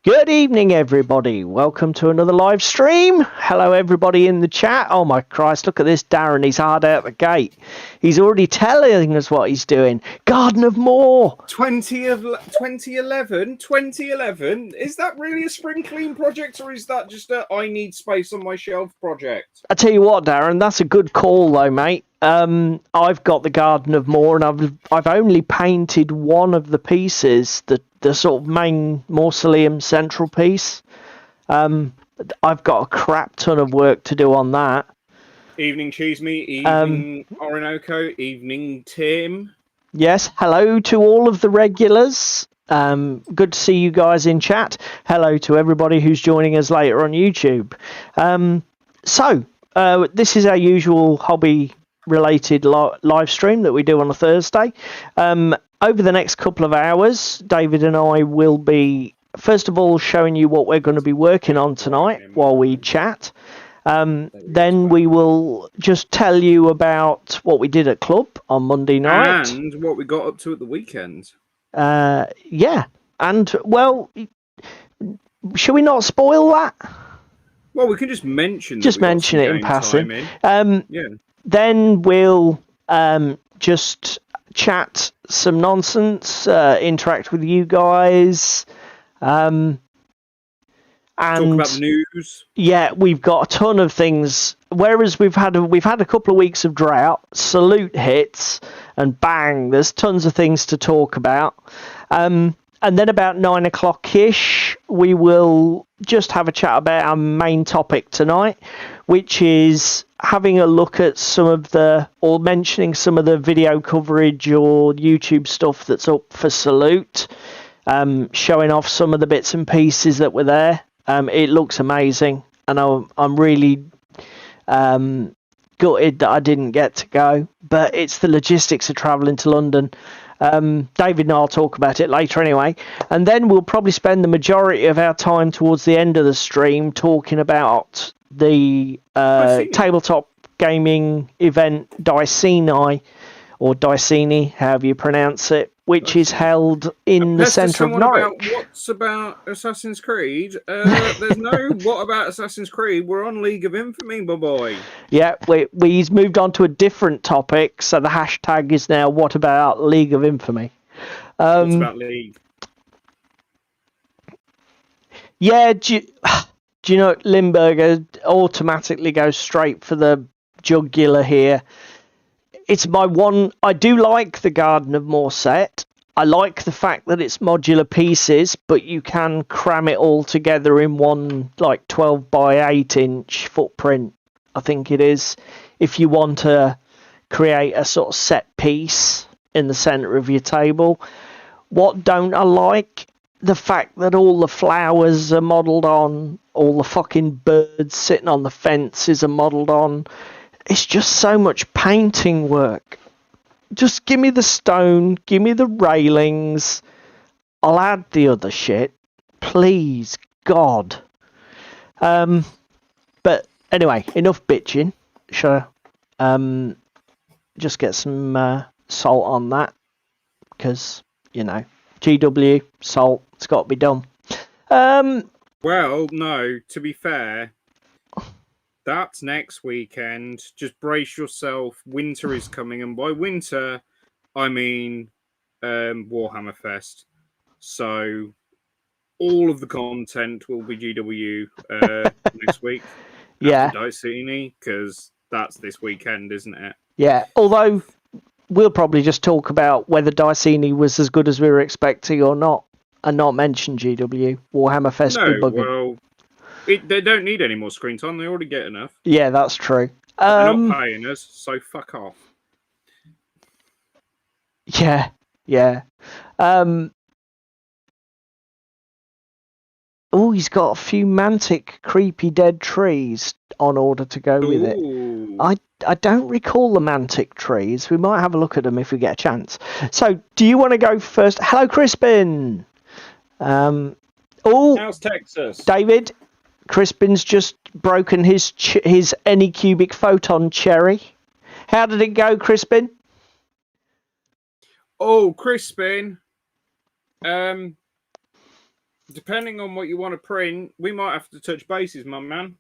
Good evening, everybody. Welcome to another live stream. Hello, everybody in the chat. Oh, my Christ, look at this Darren. He's hard out the gate. He's already telling us what he's doing. Garden of Moor. 2011? 2011? Is that really a spring clean project, or is that just a I need space on my shelf project? I tell you what, Darren, that's a good call, though, mate. I've got the Garden of Moor, and I've only painted one of the pieces, the sort of main mausoleum central piece. I've got a crap ton of work to do on that. Evening Cheese Me, evening Orinoco, evening Tim. Yes, hello to all of the regulars. Good to see you guys in chat. Hello to everybody who's joining us later on YouTube. This is our usual hobby-related live stream that we do on a Thursday. Over the next couple of hours, David and I will be, first of all, showing you what we're going to be working on tonight while we chat. Then we will just tell you about what we did at club on Monday night. And what we got up to at the weekend. Yeah. And, well, shall we not spoil that? Well, we can just mention it in passing. Yeah. Then we'll just chat some nonsense, interact with you guys, and talk about the news. Yeah, we've got a ton of things. Whereas we've had a couple of weeks of drought, salute hits, and bang, there's tons of things to talk about. And then about 9 o'clock-ish, we will just have a chat about our main topic tonight, which is having a look at mentioning some of the video coverage or YouTube stuff that's up for Salute, showing off some of the bits and pieces that were there. It looks amazing, and I'm really gutted that I didn't get to go, but it's the logistics of travelling to London. David and I'll talk about it later anyway, and then we'll probably spend the majority of our time towards the end of the stream talking about the tabletop gaming event Diceni, or Diceni, however you pronounce it, which is held in the centre of Norwich. What's about Assassin's Creed? There's no what about Assassin's Creed. We're on League of Infamy, my boy. Yeah, we've moved on to a different topic, so the hashtag is now what about League of Infamy. What's about League? Yeah, do you know Limburger automatically goes straight for the jugular here. It's my one. I do like the Garden of Moor set. I like the fact that it's modular pieces, but you can cram it all together in one 12 by 8 inch footprint, I think it is, if you want to create a sort of set piece in the centre of your table. What don't I like? The fact that all the flowers are modelled on, all the fucking birds sitting on the fences are modelled on. It's just so much painting work. Just give me the stone, give me the railings. I'll add the other shit. Please, God. But anyway, enough bitching. Sure. Just get some salt on that. Because, GW, salt, it's got to be done. Well, no, to be fair, that's next weekend. Just brace yourself. Winter is coming, and by winter, I mean Warhammer Fest. So all of the content will be GW next week. Yeah. Diceni, because that's this weekend, isn't it? Yeah, although we'll probably just talk about whether Diceni was as good as we were expecting or not, and not mention GW. Warhammer Fest be bugging. Well, they don't need any more screen time. They already get enough. Yeah, that's true. They're not paying us, so fuck off. Yeah. Oh, he's got a few mantic creepy dead trees on order to go with it. I don't recall the mantic trees. We might have a look at them if we get a chance. So, do you want to go first? Hello, Crispin. How's Texas? David, Crispin's just broken his Anycubic photon cherry. How did it go, Crispin? Oh, Crispin. depending on what you want to print, we might have to touch bases, my man.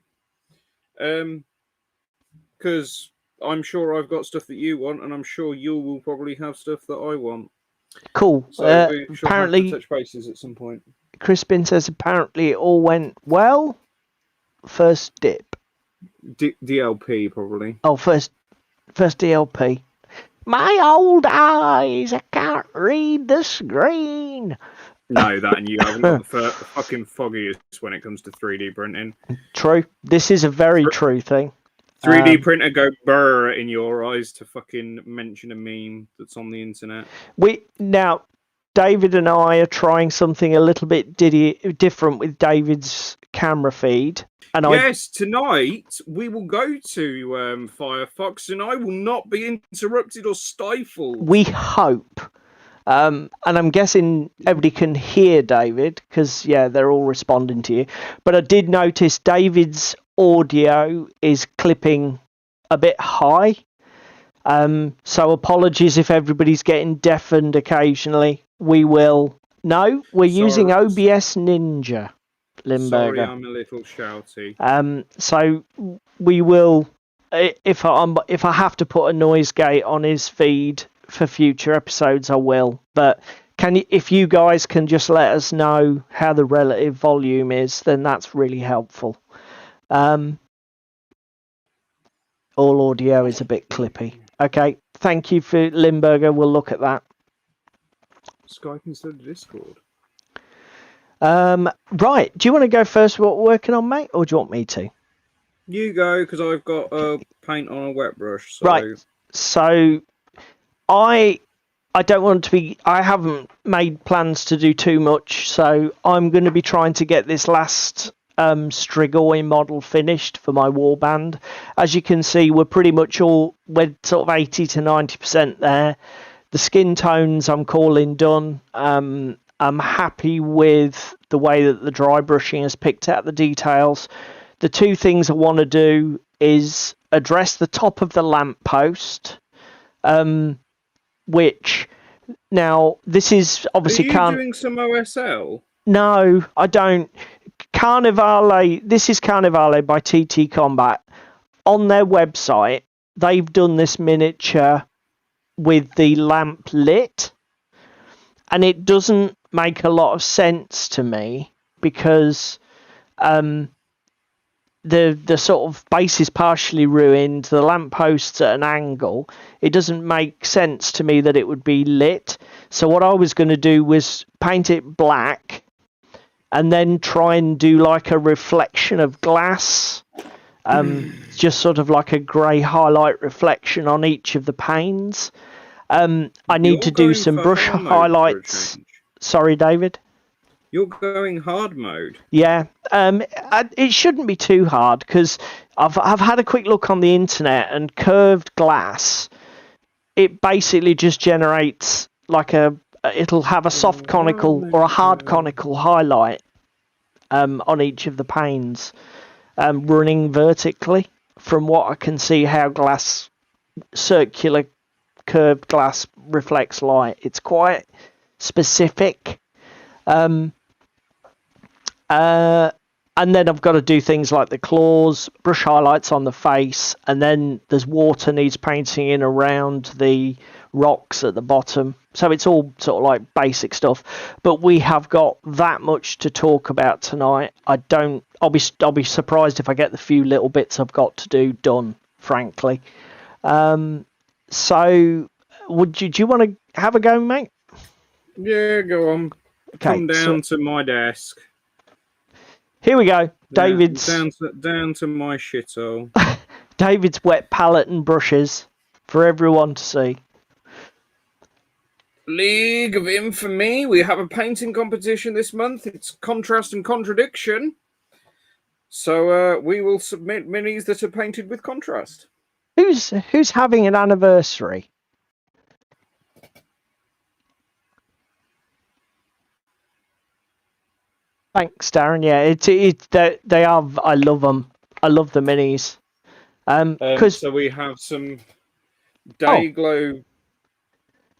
Because I'm sure I've got stuff that you want, and I'm sure you will probably have stuff that I want. Cool. So we shall apparently, have to touch bases at some point. Crispin says apparently it all went well. First dip. DLP, probably. Oh, first DLP. My old eyes, I can't read the screen. No, that and you haven't got the fucking foggiest when it comes to 3D printing. True. This is a very true thing. 3D printer go burr in your eyes to fucking mention a meme that's on the internet. Now, David and I are trying something a little bit different with David's camera feed. And yes, tonight we will go to Firefox and I will not be interrupted or stifled. We hope. And I'm guessing everybody can hear David because, yeah, they're all responding to you. But I did notice David's audio is clipping a bit high. So apologies if everybody's getting deafened occasionally. We will. No, we're using OBS Ninja, Limburger. Sorry, I'm a little shouty. So we will. If I have to put a noise gate on his feed for future episodes, I will. But if you guys can just let us know how the relative volume is, then that's really helpful. All audio is a bit clippy. Okay, thank you for Limburger. We'll look at that. Skype instead of Discord. Right. Do you want to go first what we're working on, mate, or do you want me to? You go, because I've got paint on a wet brush. So. Right. So I don't want to be. I haven't made plans to do too much, so I'm going to be trying to get this last Strigoi model finished for my warband. As you can see, we're sort of 80 to 90% there. The skin tones I'm calling done. I'm happy with the way that the dry brushing has picked out the details. The two things I want to do is address the top of the lamppost, which now this is obviously Are you doing some OSL? No, I don't. Carnivale. This is Carnivale by TT Combat. On their website, they've done this miniature with the lamp lit, and it doesn't make a lot of sense to me because the sort of base is partially ruined, the lampposts at an angle. It doesn't make sense to me that it would be lit. So what I was going to do was paint it black and then try and do like a reflection of glass, just sort of like a grey highlight reflection on each of the panes. I need to do some brush highlights. Sorry, David? You're going hard mode. Yeah, it shouldn't be too hard because I've had a quick look on the internet, and curved glass, it basically just generates like it'll have a soft conical or a hard conical highlight on each of the panes, running vertically. From what I can see, how circular curved glass reflects light, it's quite specific. And then I've got to do things like the claws, brush highlights on the face, and then there's water needs painting in around the rocks at the bottom. So it's all sort of like basic stuff. But we have got that much to talk about tonight. I'll be surprised if I get the few little bits I've got to do done, frankly. So do you want to have a go, mate? Yeah, go on. Okay, come down to my desk. Here we go. David's down to my shithole. David's wet palette and brushes for everyone to see. League of Infamy. We have a painting competition this month. It's contrast and contradiction. So we will submit minis that are painted with contrast. Who's having an anniversary? Thanks, Darren. Yeah, they are. I love them. I love the minis. So we have some Dayglow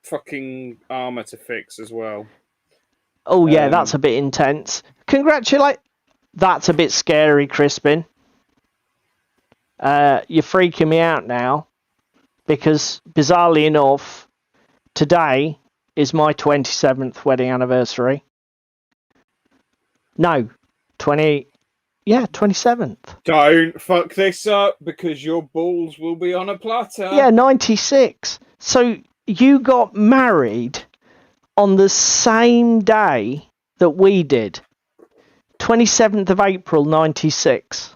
fucking armor to fix as well. Oh yeah, that's a bit intense. Congratulate. That's a bit scary, Crispin. You're freaking me out now. Because, bizarrely enough, today is my 27th wedding anniversary. No, 27th. Don't fuck this up, because your balls will be on a platter. Yeah, 96. So you got married on the same day that we did. 27th of April, 96.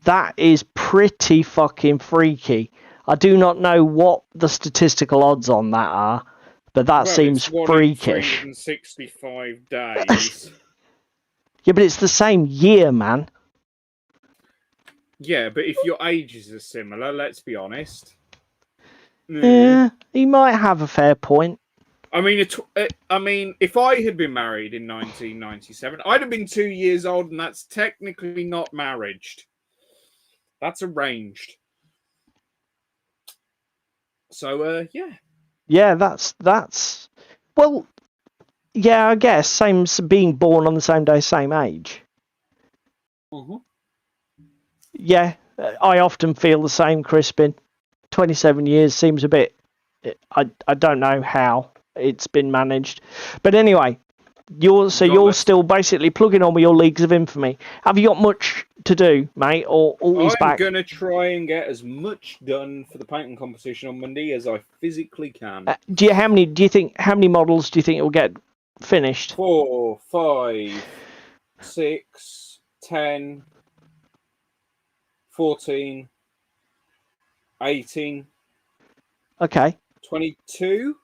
That is pretty fucking freaky. I do not know what the statistical odds on that are, but that seems freakish. 365 days. Yeah, but it's the same year, man. Yeah, but if your ages are similar, let's be honest. Yeah, he might have a fair point. I mean, if I had been married in 1997, I'd have been 2 years old, and that's technically not marriage. That's arranged. So, yeah. Yeah, that's well, yeah, I guess same as being born on the same day, same age. Mm-hmm. Yeah, I often feel the same, Crispin. 27 years seems a bit. I don't know how it's been managed, but anyway, you're still basically plugging on with your Leagues of Infamy. Have you got much to do, mate, or always back? I'm gonna try and get as much done for the painting competition on Monday as I physically can. How many models do you think it will get finished? 4, 5, 6, 10, 14, 18. Okay. 22.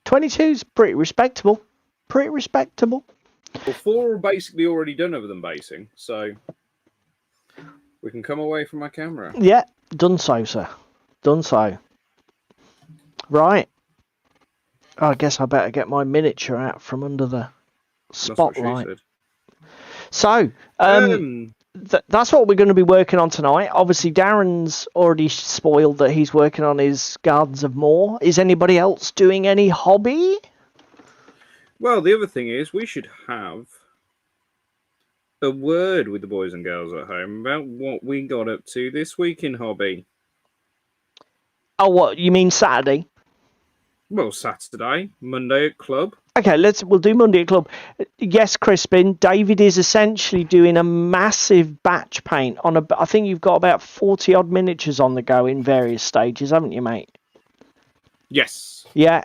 22's pretty respectable. Pretty respectable. Well, 4 are basically already done other than basing, so we can come away from my camera. Yeah, done so, sir. Done so. Right. I guess I better get my miniature out from under the spotlight. So, that's what we're going to be working on tonight. Obviously, Darren's already spoiled that he's working on his Gardens of Moor. Is anybody else doing any hobby? Well, the other thing is we should have a word with the boys and girls at home about what we got up to this week in hobby. Oh, what? You mean Saturday? Well, Saturday, Monday at club. Okay, we'll do Monday at club. Yes, Crispin, David is essentially doing a massive batch paint on I think you've got about 40 odd miniatures on the go in various stages, haven't you, mate? Yes. Yeah,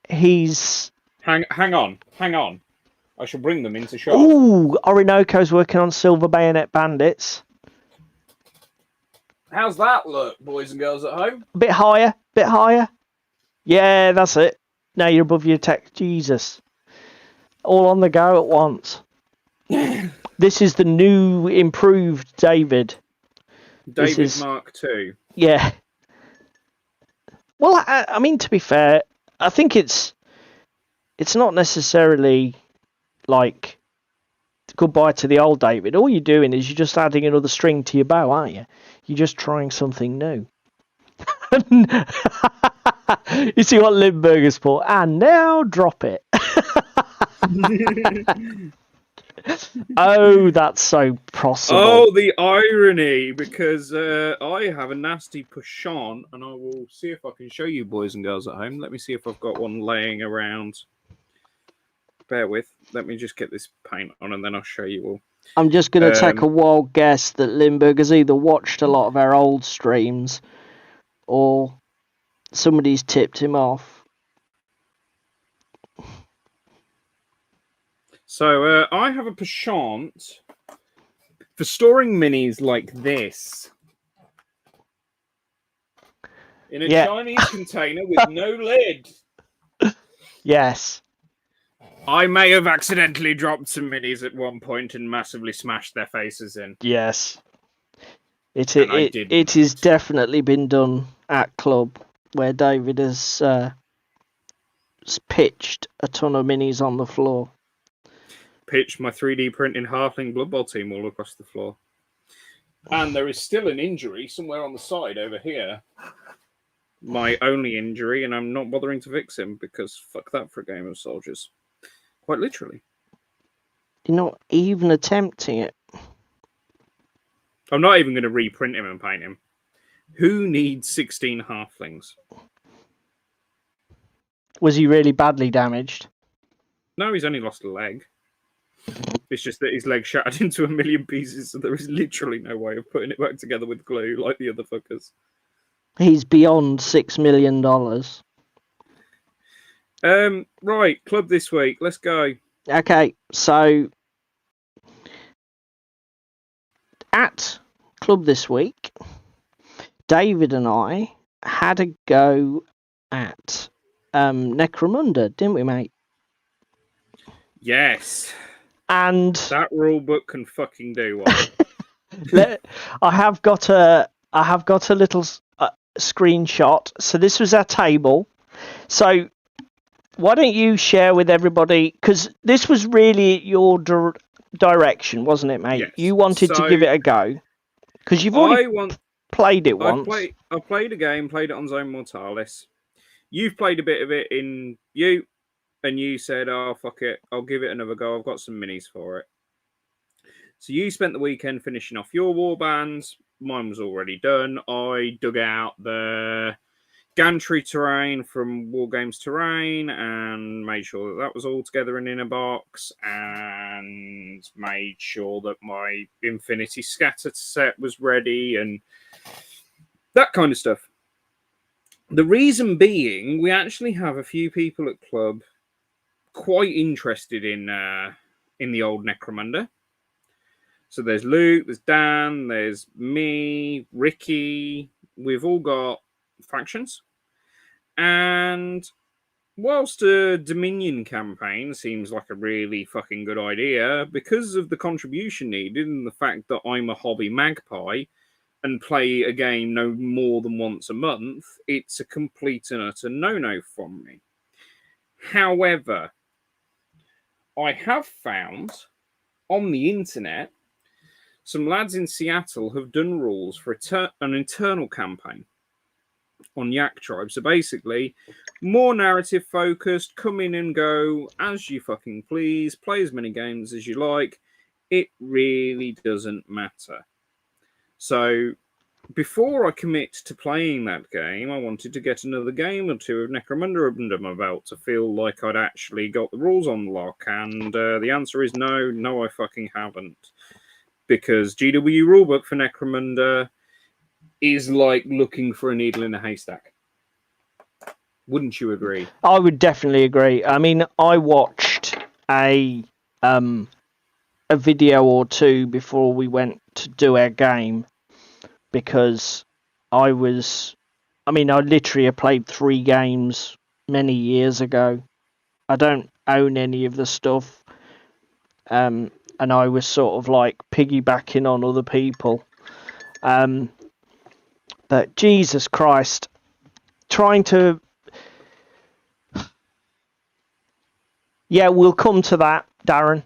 he's... Hang on. I shall bring them into shot. Ooh, Orinoco's working on Silver Bayonet Bandits. How's that look, boys and girls at home? A bit higher. Yeah, that's it. Now you're above your tech. Jesus. All on the go at once. This is the new, improved David. David Mark II. Yeah. Well, I mean, to be fair, I think it's not necessarily like goodbye to the old David. All you're doing is you're just adding another string to your bow, aren't you? You're just trying something new. You see what Limburger's for? And now drop it. Oh, that's so possible. Oh, the irony, because I have a nasty push on, and I will see if I can show you boys and girls at home. Let me see if I've got one laying around. Bear with. Let me just get this paint on, and then I'll show you all. I'm just going to take a wild guess that Limburger's either watched a lot of our old streams or somebody's tipped him off. So I have a penchant for storing minis like this in a Chinese container with no lid. Yes. I may have accidentally dropped some minis at one point and massively smashed their faces in. Yes. It has definitely been done at club where David has pitched a ton of minis on the floor. Pitched my 3D printing Halfling Blood Bowl team all across the floor. And there is still an injury somewhere on the side over here. My only injury, and I'm not bothering to fix him because fuck that for a game of soldiers. Quite literally. You're not even attempting it. I'm not even going to reprint him and paint him. Who needs 16 halflings? Was he really badly damaged? No, he's only lost a leg. It's just that his leg shattered into a million pieces, so there is literally no way of putting it back together with glue like the other fuckers. He's beyond $6 million. Right, club this week. Let's go. Okay, so at club this week, David and I had a go at Necromunda, didn't we, mate? Yes. And that rule book can fucking do one. I have got a little screenshot. So this was our table. So why don't you share with everybody, because this was really your direction, wasn't it, mate? Yes. You wanted to give it a go because you've already played it once. I played a game, played it on Zone Mortalis. You've played a bit of it in you, and you said, "Oh fuck it, I'll give it another go. I've got some minis for it." So you spent the weekend finishing off your warbands. Mine was already done. I dug out the gantry terrain from Wargames Terrain and made sure that was all together and in a box, and made sure that my Infinity Scatter set was ready and that kind of stuff. The reason being, we actually have a few people at club quite interested in the old Necromunda. So there's Luke, there's Dan, there's me, Ricky. We've all got factions. And whilst a Dominion campaign seems like a really fucking good idea, because of the contribution needed and the fact that I'm a hobby magpie and play a game no more than once a month, it's a complete and utter no-no from me. However, I have found on the internet some lads in Seattle have done rules for an internal campaign on Yak Tribe. So basically, more narrative focused, come in and go as you fucking please, play as many games as you like. It really doesn't matter. So before I commit to playing that game, I wanted to get another game or two of Necromunda under my belt to feel like I'd actually got the rules on lock. And the answer is no, I fucking haven't. Because GW rulebook for Necromunda is like looking for a needle in a haystack. Wouldn't you agree? I would definitely agree. I mean, I watched a video or two before we went to do our game because I literally have played 3 games many years ago. I don't own any of the stuff. And I was sort of like piggybacking on other people. But Jesus Christ, trying to... Yeah, we'll come to that, Darren.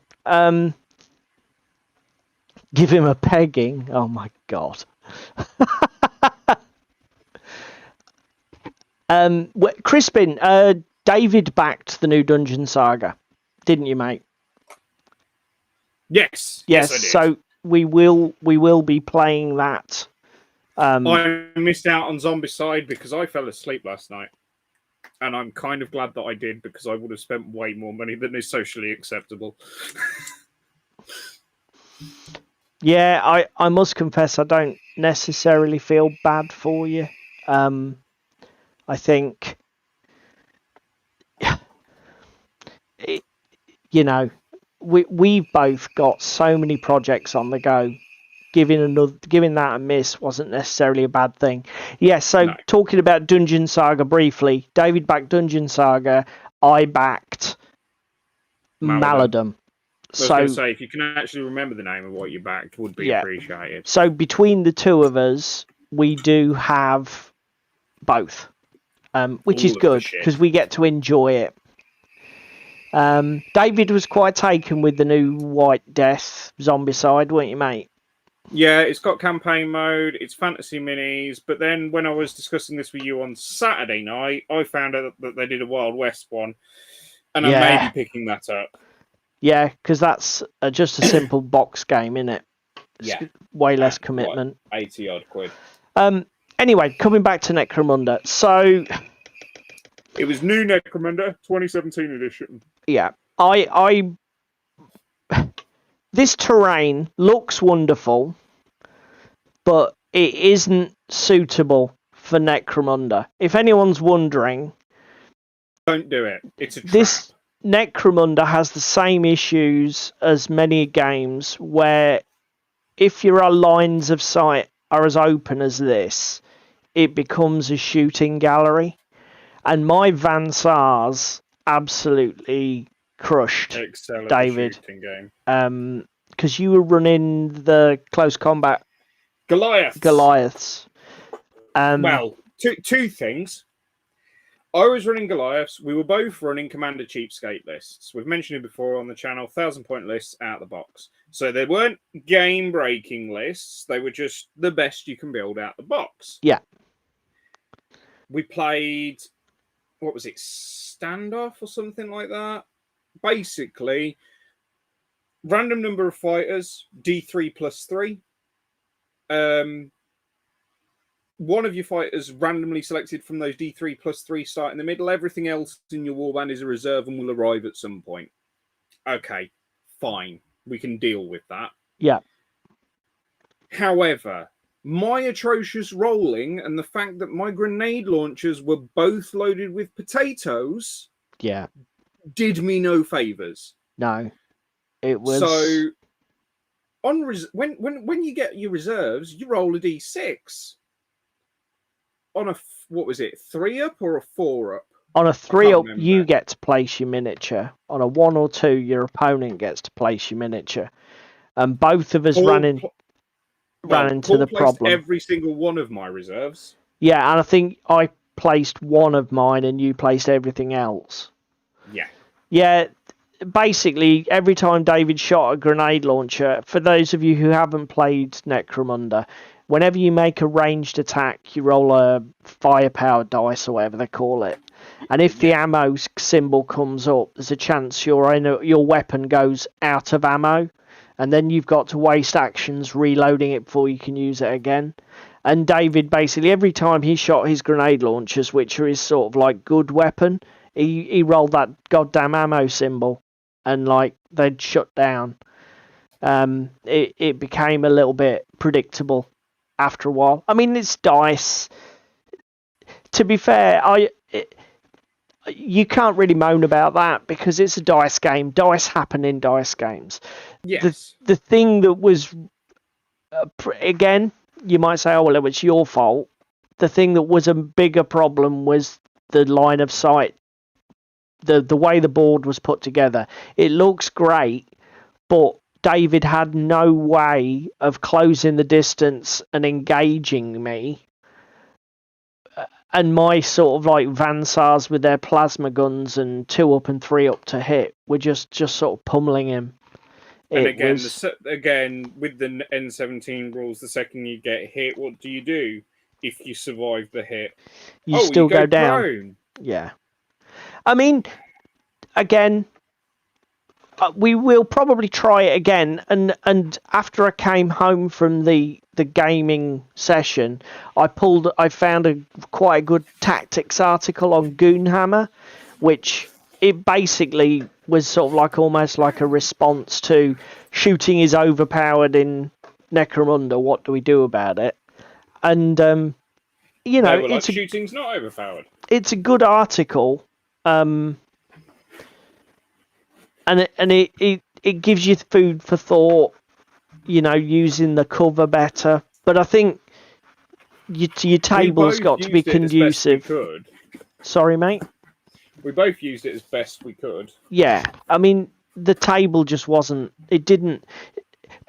Give him a pegging. Oh my God. Crispin, David backed the new Dungeon Saga, didn't you, mate? Yes, I did. So we will be playing that. I missed out on Zombicide because I fell asleep last night, and I'm kind of glad that I did because I would have spent way more money than is socially acceptable. Yeah, I must confess I don't necessarily feel bad for you. I think, we've both got so many projects on the go. Giving that a miss wasn't necessarily a bad thing. No. Talking about Dungeon Saga briefly, David backed Dungeon Saga, I backed Maladum. I was going to say, if you can actually remember the name of what you backed, would be appreciated. So between the two of us, we do have both, which is good because we get to enjoy it. David was quite taken with the new White Death Zombicide, weren't you, mate? Yeah, it's got campaign mode, it's fantasy minis, but then when I was discussing this with you on Saturday night, I found out that they did a Wild West one, and I may be picking that up. Yeah, because that's just a simple box game, isn't it? Yeah. Way less commitment. What, 80 odd quid. Anyway, coming back to Necromunda. So it was new Necromunda, 2017 edition. Yeah. This terrain looks wonderful, but it isn't suitable for Necromunda. If anyone's wondering, don't do it. It's a trap. This Necromunda has the same issues as many games where if your lines of sight are as open as this, it becomes a shooting gallery. And my Van Sars absolutely crushed Excel David. Shooting game. Because you were running the close combat Goliaths. Well, two things. I was running Goliaths. We were both running Commander Cheapskate lists. We've mentioned it before on the channel, 1,000-point lists out of the box. So they weren't game-breaking lists. They were just the best you can build out the box. Yeah. We played, what was it, Standoff or something like that? Basically, random number of fighters, D3 plus 3. One of your fighters randomly selected from those D3 plus 3 start in the middle. Everything else in your warband is a reserve and will arrive at some point. Okay, fine. We can deal with that. Yeah. However, my atrocious rolling and the fact that my grenade launchers were both loaded with potatoes did me no favors. No. It was... So, when you get your reserves, you roll a D6. On a, what was it, 3-up or a 4-up? On a 3-up, you get to place your miniature. On a 1 or 2, your opponent gets to place your miniature. And both of us ran into the problem. Every single one of my reserves. Yeah, and I think I placed one of mine and you placed everything else. Yeah. Yeah, basically, every time David shot a grenade launcher, for those of you who haven't played Necromunda, whenever you make a ranged attack, you roll a firepower dice or whatever they call it. And if the ammo symbol comes up, there's a chance your weapon goes out of ammo. And then you've got to waste actions reloading it before you can use it again. And David, basically, every time he shot his grenade launchers, which are his sort of like good weapon, he rolled that goddamn ammo symbol. And like they'd shut down. It became a little bit predictable after a while. I mean, it's dice. To be fair, you can't really moan about that because it's a dice game. Dice happen in dice games. Yes. The thing that was, again, you might say, oh, well, it was your fault. The thing that was a bigger problem was the line of sight. The way the board was put together. It looks great, but David had no way of closing the distance and engaging me. And my sort of like Van Sars with their plasma guns and 2-up and 3-up to hit were just sort of pummeling him. And again, with the N17 rules, the second you get hit, what do you do if you survive the hit? You still go down. Prone. Yeah. I mean, again, we will probably try it again. And after I came home from the gaming session, I found quite a good tactics article on Goonhammer, which it basically was sort of like almost like a response to shooting is overpowered in Necromunda. What do we do about it? And shooting's not overpowered. It's a good article. And it gives you food for thought, using the cover better. But I think your table's got to be conducive. Sorry, mate? We both used it as best we could. Yeah, I mean, the table just wasn't... It didn't...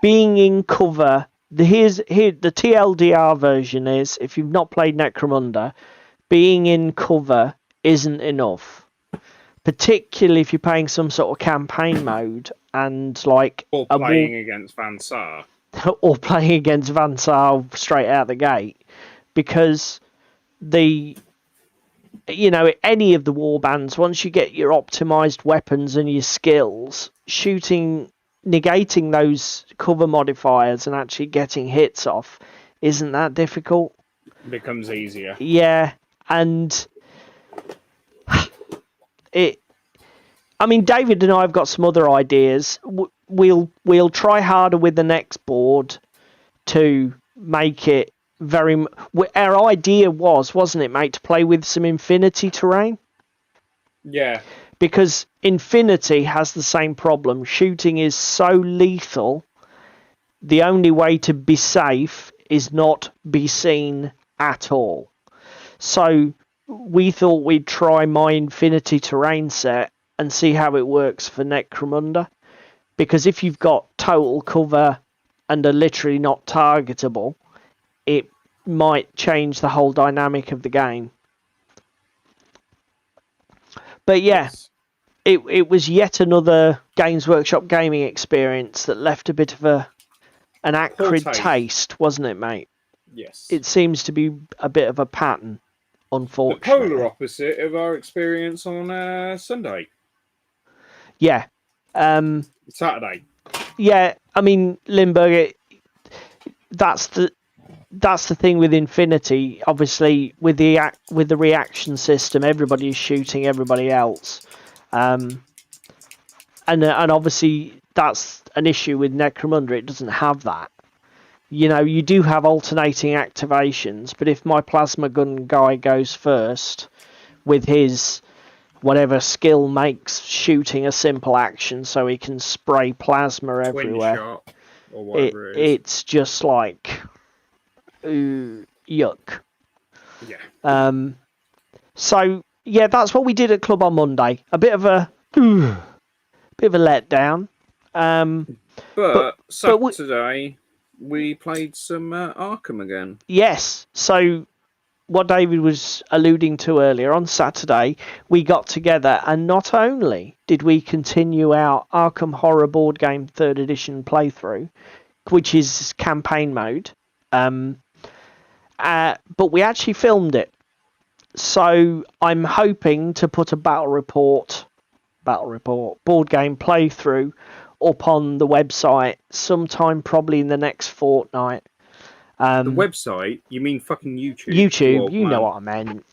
Being in cover... The TLDR version is, if you've not played Necromunda, being in cover isn't enough. Particularly if you're playing some sort of campaign mode and like... Or playing against Van Sar. Or playing against Van Sar straight out the gate. Because any of the warbands, once you get your optimized weapons and your skills, negating those cover modifiers and actually getting hits off isn't that difficult. Becomes easier. Yeah, and David and I have got some other ideas. We'll try harder with the next board to make it very. Our idea wasn't it, mate, to play with some infinity terrain? Yeah. Because infinity has the same problem. Shooting is so lethal. The only way to be safe is not be seen at all. So we thought we'd try my infinity terrain set and see how it works for Necromunda. Because if you've got total cover and are literally not targetable, it might change the whole dynamic of the game. But yeah, Yes. it was yet another Games Workshop gaming experience that left a bit of an acrid taste, wasn't it, mate? Yes. It seems to be a bit of a pattern, The unfortunately. polar opposite of our experience on Sunday. Yeah. Saturday. Yeah, Limburg, that's the thing with Infinity. Obviously, with the reaction system, everybody is shooting everybody else, and obviously that's an issue with Necromunda. It doesn't have that. You do have alternating activations, but if my plasma gun guy goes first with his whatever skill makes shooting a simple action, so he can spray plasma everywhere. Twin shot, or whatever it is. It's just like. Ooh, yuck. Yeah. So yeah, that's what we did at Club on Monday. A bit of a letdown. But Saturday we played some Arkham again. Yes. So what David was alluding to earlier, on Saturday we got together, and not only did we continue our Arkham Horror board game 3rd edition playthrough, which is campaign mode, but we actually filmed it. So I'm hoping to put a battle report board game playthrough up on the website sometime, probably in the next fortnight. The website? You mean fucking YouTube? YouTube, you know what I meant.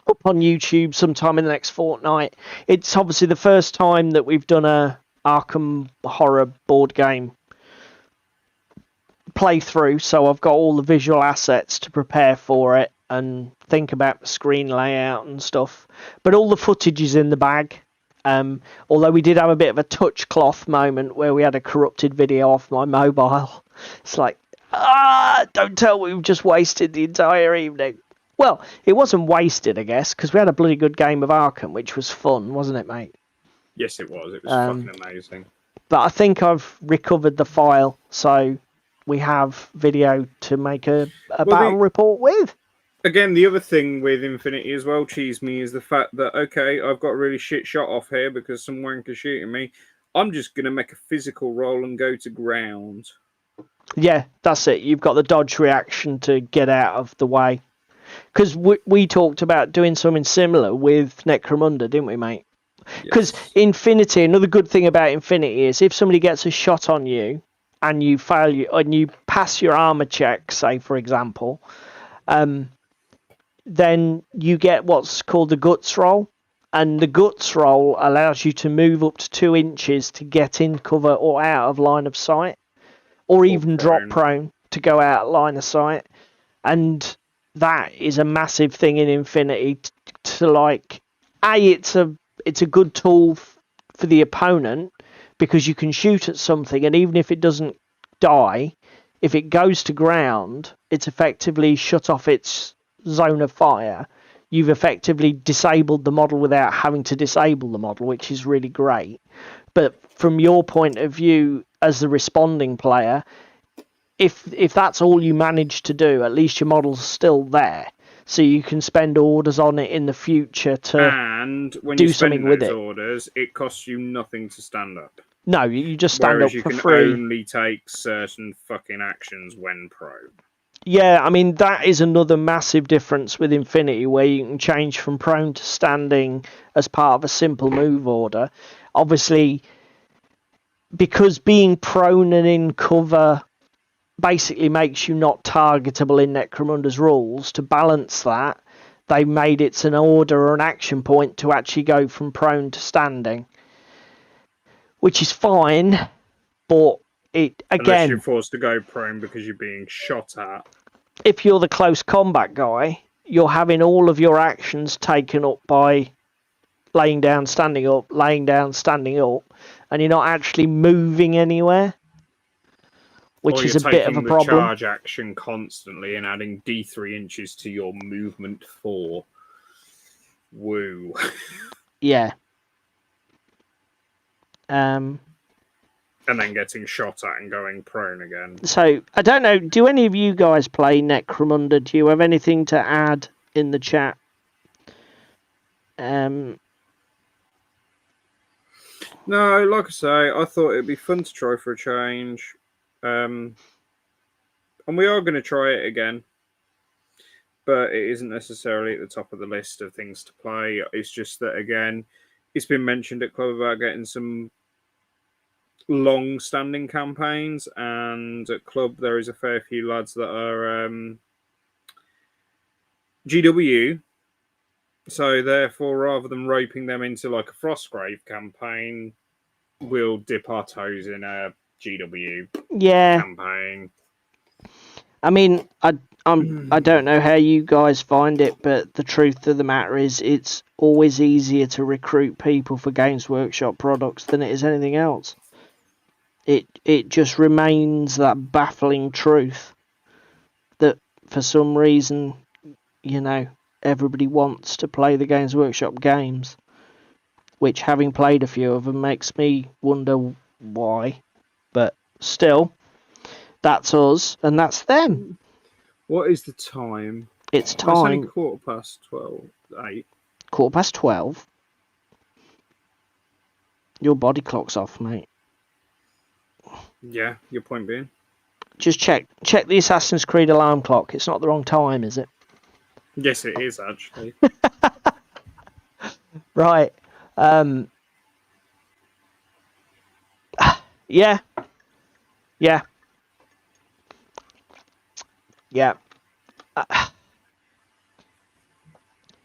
Up on YouTube sometime in the next fortnight. It's obviously the first time that we've done a Arkham Horror board game playthrough, so I've got all the visual assets to prepare for it and think about the screen layout and stuff. But all the footage is in the bag. Although we did have a bit of a touch cloth moment where we had a corrupted video off my mobile. It's like, don't tell me we've just wasted the entire evening. Well, it wasn't wasted, I guess, because we had a bloody good game of Arkham, which was fun, wasn't it, mate? Yes, it was. It was fucking amazing. But I think I've recovered the file, so we have video to make a battle report with. Again, the other thing with Infinity as well, cheese me, is the fact that, okay, I've got a really shit shot off here because some wanker's shooting me. I'm just going to make a physical roll and go to ground. Yeah, that's it. You've got the dodge reaction to get out of the way. Because we talked about doing something similar with Necromunda, didn't we, mate? Because Infinity, another good thing about Infinity is if somebody gets a shot on you and you fail and you pass your armor check, say, for example, then you get what's called the guts roll. And the guts roll allows you to move up to 2 inches to get in cover or out of line of sight. Or even drop prone to go out of line of sight. And that is a massive thing in Infinity to like, it's a good tool for the opponent because you can shoot at something and even if it doesn't die, if it goes to ground, it's effectively shut off its zone of fire. You've effectively disabled the model without having to disable the model, which is really great. But from your point of view as the responding player, if that's all you manage to do, at least your model's still there. So you can spend orders on it in the future to and when do you spend something with those it. Orders, it costs you nothing to stand up. No, you just stand Whereas up you for can free. only take certain fucking actions when prone. Yeah, I mean, that is another massive difference with Infinity, where you can change from prone to standing as part of a simple move order. Obviously, because being prone and in cover basically makes you not targetable in Necromunda's rules, to balance that, they made it an order or an action point to actually go from prone to standing, which is fine, but it, Unless you're again, forced to go prone because you're being shot at. if you're the close combat guy, you're having all of your actions taken up by laying down, standing up, laying down, standing up, and you're not actually moving anywhere, which is a bit of a problem. Or you're taking the charge action constantly and adding D3 inches to your movement 4. Woo. Yeah. And then getting shot at and going prone again. So, I don't know, do any of you guys play Necromunda? Do you have anything to add in the chat? No, like I say, I thought it'd be fun to try for a change. And we are going to try it again. But it isn't necessarily at the top of the list of things to play. It's just that, again, it's been mentioned at Club about getting some long-standing campaigns, and at Club there is a fair few lads that are GW. So therefore, rather than roping them into like a Frostgrave campaign, we'll dip our toes in a GW campaign. I mean, I don't know how you guys find it, but the truth of the matter is it's always easier to recruit people for Games Workshop products than it is anything else. It just remains that baffling truth that for some reason, you know, everybody wants to play the Games Workshop games, which, having played a few of them, makes me wonder why. But still, that's us and that's them. What is the time? It's time. It's only 12:15. 8. 12:15. Your body clock's off, mate. Yeah, your point being? Just check the Assassin's Creed alarm clock. It's not the wrong time, is it? Yes, it is, actually. Right. Yeah. Yeah. Yeah.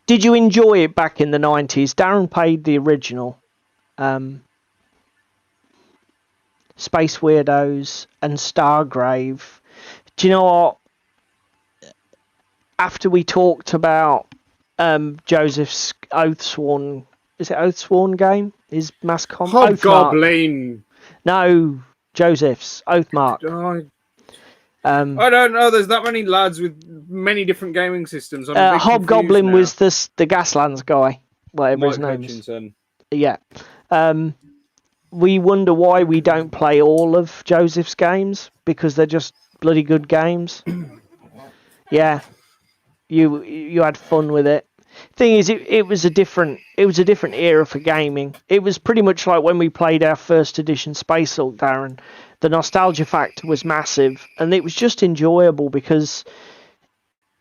Did you enjoy it back in the 90s? Darren played the original. Space Weirdos and Stargrave. Do you know what? After we talked about Joseph's Oathsworn, is it Oathsworn game? His mass Hobgoblin. No, Joseph's Oathmark. I don't know. There's that many lads with many different gaming systems. Hobgoblin was the Gaslands guy, whatever his name is. Yeah. We wonder why we don't play all of Joseph's games, because they're just bloody good games. Yeah. You had fun with it. Thing is, it was a different era for gaming. It was pretty much like when we played our first edition Space Hulk, Darren. The nostalgia factor was massive, and it was just enjoyable because,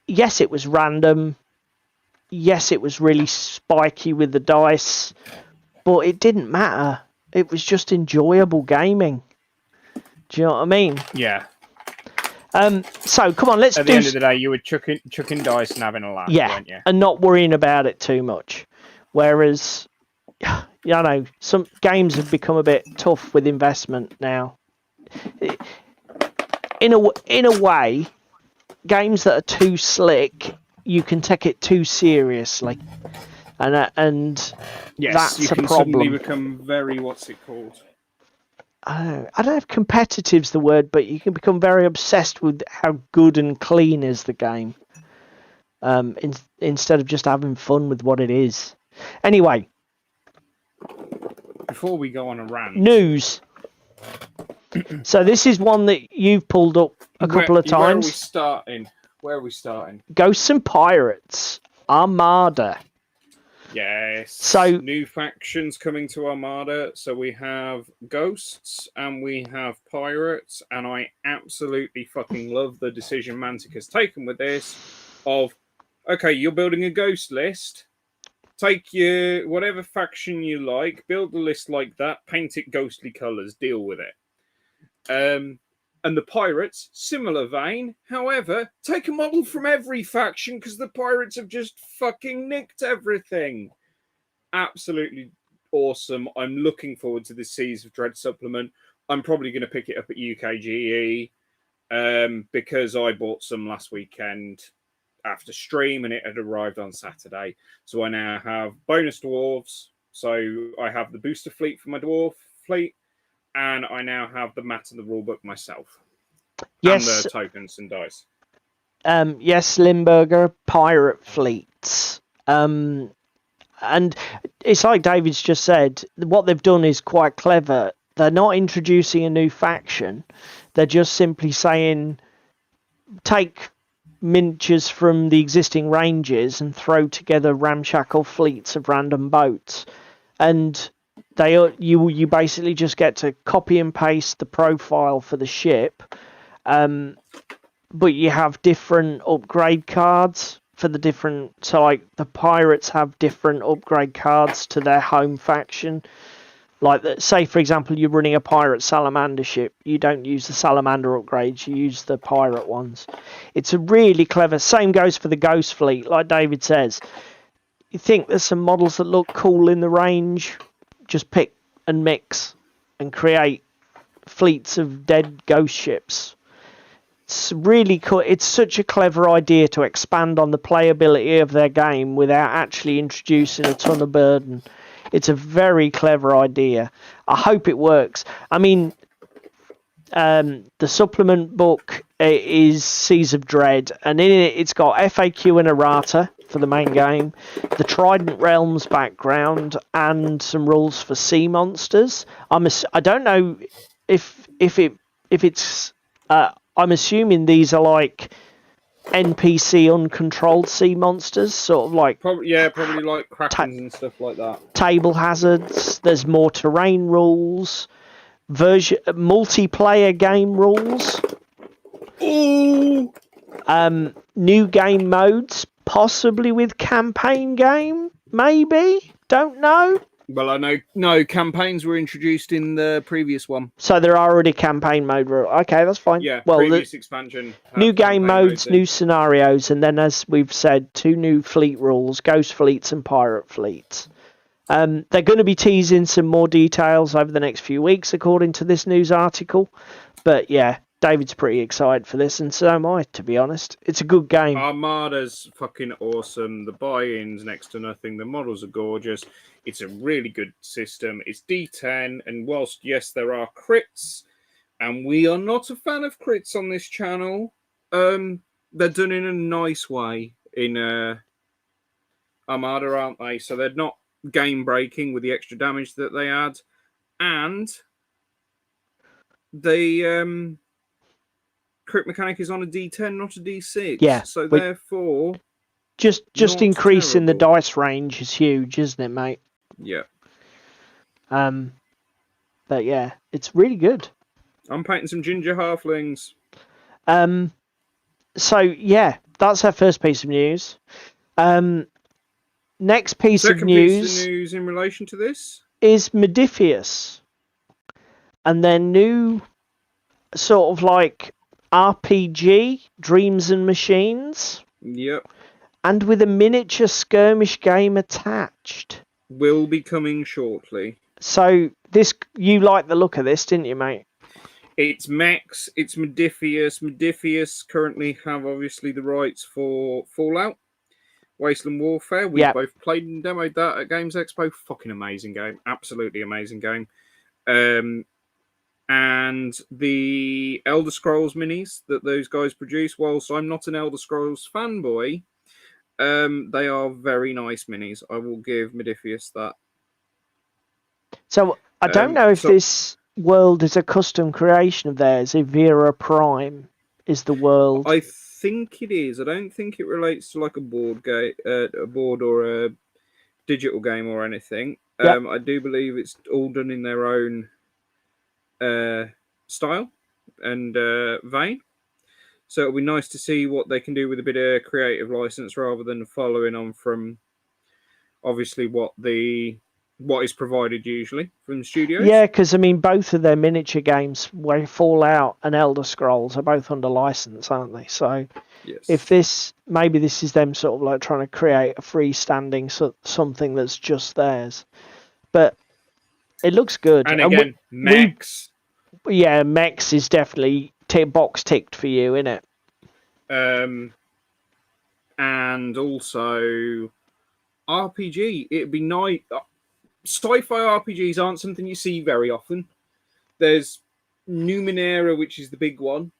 yes, it was random. Yes, it was really spiky with the dice, but it didn't matter. It was just enjoyable gaming. Do you know what I mean? Yeah. So come on, let's At the end of the day, you were chucking dice and having a laugh, weren't you? And not worrying about it too much. Whereas, you know, some games have become a bit tough with investment now. In a way, games that are too slick, you can take it too seriously, and yes, that's you a can problem. Suddenly become very what's it called? I don't know if competitive's the word, but you can become very obsessed with how good and clean is the game, instead of just having fun with what it is. Anyway, before we go on a rant, news. So this is one that you've pulled up a couple of times. Where are we starting? Ghosts and Pirates Armada. Yes. So new factions coming to Armada. So we have ghosts and we have pirates, and I absolutely fucking love the decision Mantic has taken with this. Of okay, you're building a ghost list. Take your whatever faction you like, build a list like that, paint it ghostly colours, deal with it. And the pirates, similar vein. However, take a model from every faction because the pirates have just fucking nicked everything. Absolutely awesome. I'm looking forward to this Seas of Dread supplement. I'm probably going to pick it up at UKGE because I bought some last weekend after stream and it had arrived on Saturday. So I now have bonus dwarves. So I have the booster fleet for my dwarf fleet, and I now have the mat and the rulebook myself. yes, and the tokens and dice. Yes, Limburger pirate fleets. And it's like David's just said. What they've done is quite clever. They're not introducing a new faction. They're just simply saying, take miniatures from the existing ranges and throw together ramshackle fleets of random boats, and you basically just get to copy and paste the profile for the ship, but you have different upgrade cards for the different. So like the pirates have different upgrade cards to their home faction. Like, say, for example, you're running a pirate salamander ship. You don't use the salamander upgrades. You use the pirate ones. It's a really clever... Same goes for the ghost fleet, like David says. You think there's some models that look cool in the range, just pick and mix and create fleets of dead ghost ships. It's really cool. It's such a clever idea to expand on the playability of their game without actually introducing a ton of burden. It's a very clever idea. I hope it works. I mean, the supplement book is Seas of Dread, and in it it's got FAQ and errata for the main game, the Trident Realms background, and some rules for sea monsters. I don't know if it's. I'm assuming these are like NPC uncontrolled sea monsters, sort of like probably like krakens and stuff like that. Table hazards. There's more terrain rules, multiplayer game rules. Ooh. New game modes, possibly with campaign game, maybe. Don't know. Well, I know no campaigns were introduced in the previous one. So there are already campaign mode rules. Okay, that's fine. Yeah, well, previous expansion. New game modes, new scenarios, and then, as we've said, 2 new fleet rules, ghost fleets and pirate fleets. They're going to be teasing some more details over the next few weeks, according to this news article. But yeah, David's pretty excited for this, and so am I, to be honest. It's a good game. Armada's fucking awesome. The buy-in's next to nothing. The models are gorgeous. It's a really good system. It's D10, and whilst, yes, there are crits, and we are not a fan of crits on this channel, they're done in a nice way in Armada, aren't they? So they're not game-breaking with the extra damage that they add, and the crit mechanic is on a D10, not a D6. Yeah. So therefore, just increasing the dice range is huge, isn't it, mate? Yeah. But yeah, it's really good. I'm painting some ginger halflings. So yeah, that's our first piece of news. Next piece of news in relation to this is Modiphius, and their new sort of like RPG, Dreams and Machines. Yep. And with a miniature skirmish game attached. Will be coming shortly. So this, you like the look of this, didn't you, mate? It's Max, it's Modiphius. Modiphius currently have obviously the rights for Fallout, Wasteland Warfare. We both played and demoed that at Games Expo. Fucking amazing game. Absolutely amazing game. And the Elder Scrolls minis that those guys produce, whilst I'm not an Elder Scrolls fanboy, they are very nice minis. I will give Modiphius that. So I don't know if this world is a custom creation of theirs. Evira Prime is the world. I think it is. I don't think it relates to like a board game, a board or a digital game or anything. Yep. I do believe it's all done in their own style and vein. So it'll be nice to see what they can do with a bit of creative license rather than following on from obviously what is provided usually from the studios. Yeah, because I mean, both of their miniature games, Fallout and Elder Scrolls, are both under license, aren't they? So Yes. if maybe this is them sort of like trying to create a freestanding something that's just theirs, but it looks good. And again, mechs. Yeah, mechs is definitely box ticked for you, isn't it? And also RPG. It'd be nice. Sci-fi RPGs aren't something you see very often. There's Numenera, which is the big one.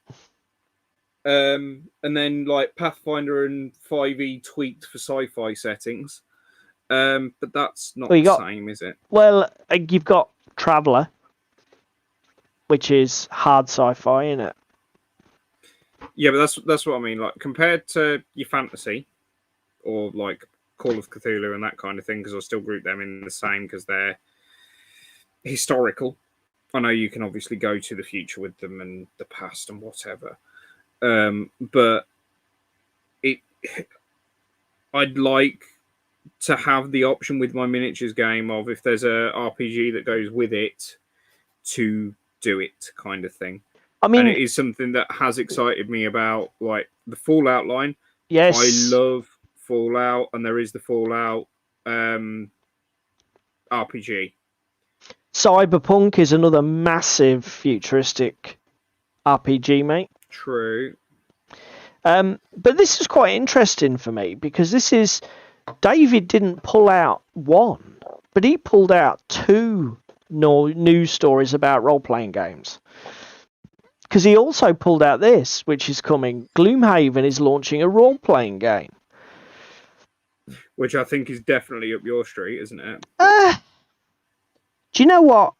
And then like Pathfinder and 5e tweaked for sci-fi settings. But that's not the same, is it? Well, you've got Traveller, which is hard sci-fi, isn't it? Yeah, but that's what I mean. Like compared to your fantasy, or like Call of Cthulhu and that kind of thing, because I still group them in the same because they're historical. I know you can obviously go to the future with them and the past and whatever, but I'd like to have the option with my miniatures game of if there's a RPG that goes with it to do it kind of thing. I mean, and it is something that has excited me about like the Fallout line. Yes, I love Fallout, and there is the Fallout RPG. Cyberpunk is another massive futuristic RPG, mate. True. But this is quite interesting for me because David didn't pull out one, but he pulled out two news stories about role-playing games. Because he also pulled out this, which is coming. Gloomhaven is launching a role-playing game. Which I think is definitely up your street, isn't it? Do you know what?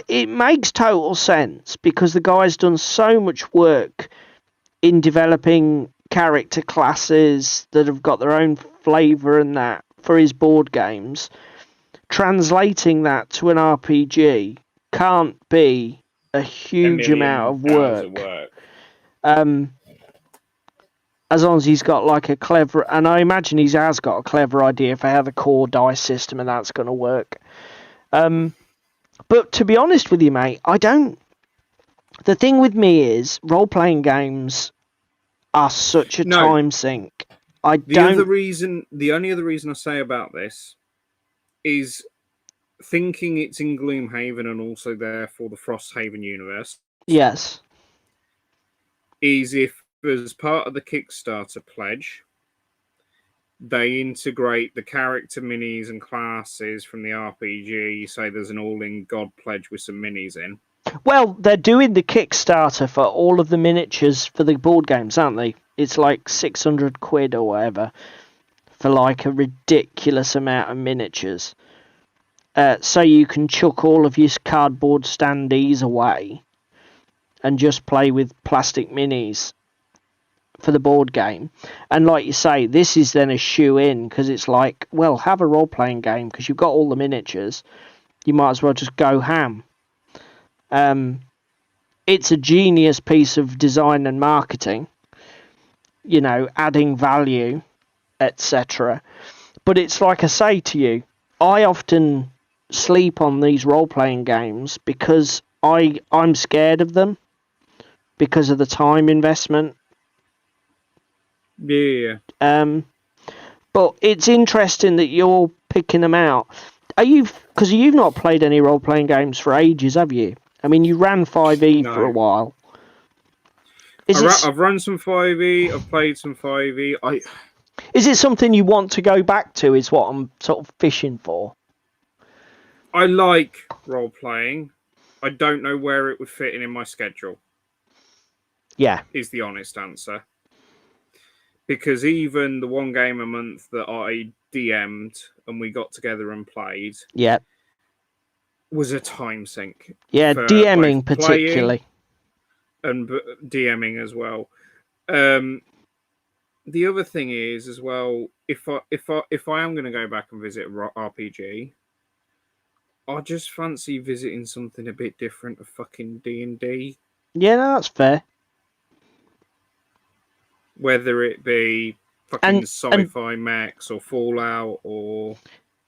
It makes total sense because the guy's done so much work in developing character classes that have got their own flavour and that for his board games. Translating that to an RPG can't be a huge amount of work. As long as he's got like a clever, and I imagine he has got a clever idea for how the core dice system and that's going to work. But to be honest with you, mate, the thing with me is role-playing games are such a time sink. The only other reason I say about this is thinking it's in Gloomhaven and also therefore the Frosthaven universe. Yes. Is if as part of the Kickstarter pledge, they integrate the character minis and classes from the RPG. You say there's an all-in God pledge with some minis in. Well, they're doing the Kickstarter for all of the miniatures for the board games, aren't they? It's like 600 quid or whatever for like a ridiculous amount of miniatures. So you can chuck all of your cardboard standees away and just play with plastic minis for the board game. And like you say, this is then a shoe-in because it's like, well, have a role-playing game because you've got all the miniatures. You might as well just go ham. It's a genius piece of design and marketing, you know, adding value, etc. But it's like I say to you, I often sleep on these role-playing games because I'm scared of them because of the time investment. Yeah. But it's interesting that you're picking them out. Because you've not played any role-playing games for ages, have you? I mean, you ran 5e for a while. I've run some 5e. I've played some 5e. Is it something you want to go back to? Is what I'm sort of fishing for. I like role-playing. I don't know where it would fit in my schedule. Yeah, is the honest answer. Because even the one game a month that I DM'd and we got together and played, was a time sink. Yeah, DMing particularly, and DMing as well. The other thing is as well, if I am going to go back and visit a RPG, I just fancy visiting something a bit different of fucking D&D. Yeah, no, that's fair. Whether it be fucking sci-fi mechs or Fallout or...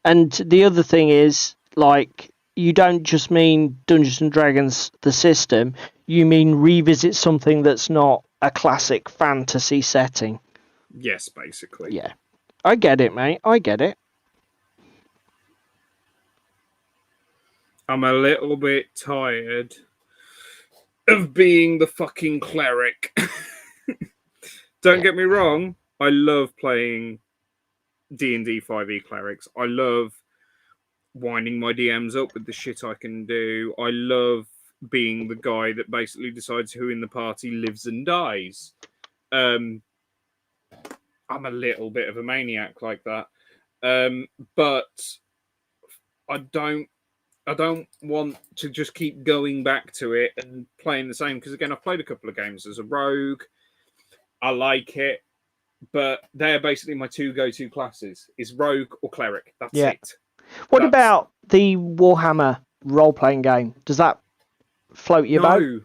And the other thing is, like, you don't just mean Dungeons and Dragons, the system, you mean revisit something that's not a classic fantasy setting. Yes, basically. Yeah. I get it, mate. I get it. I'm a little bit tired of being the fucking cleric. Don't get me wrong, I love playing D&D 5e clerics. I love winding my DMs up with the shit I can do. I love being the guy that basically decides who in the party lives and dies. I'm a little bit of a maniac like that. But I don't want to just keep going back to it and playing the same, because again, I've played a couple of games as a rogue. I like it, but they're basically my two go-to classes, is rogue or cleric. That's it. What about the Warhammer role-playing game? Does that float your boat? No.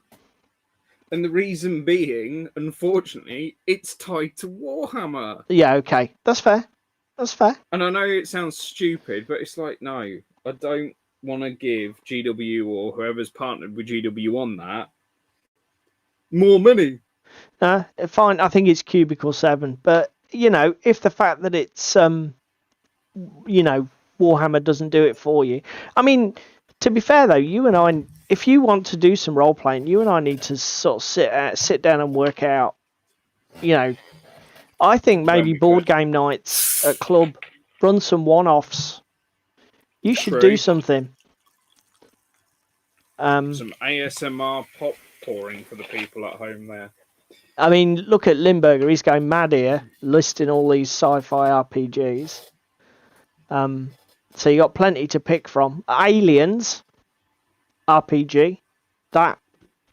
And the reason being, unfortunately, it's tied to Warhammer. Yeah, okay. That's fair. That's fair. And I know it sounds stupid, but it's like, no, I don't want to give GW or whoever's partnered with GW on that more money. Fine. I think it's Cubicle 7. But, you know, if the fact that it's, you know, Warhammer doesn't do it for you. I mean, to be fair, though, you and I, if you want to do some role-playing, you and I need to sort of sit down and work out, you know, I think maybe board game nights at club, run some one-offs. You should do something. Some ASMR pop pouring for the people at home there. I mean, look at Limburger. He's going mad here, listing all these sci-fi RPGs. So you got plenty to pick from. Aliens RPG, that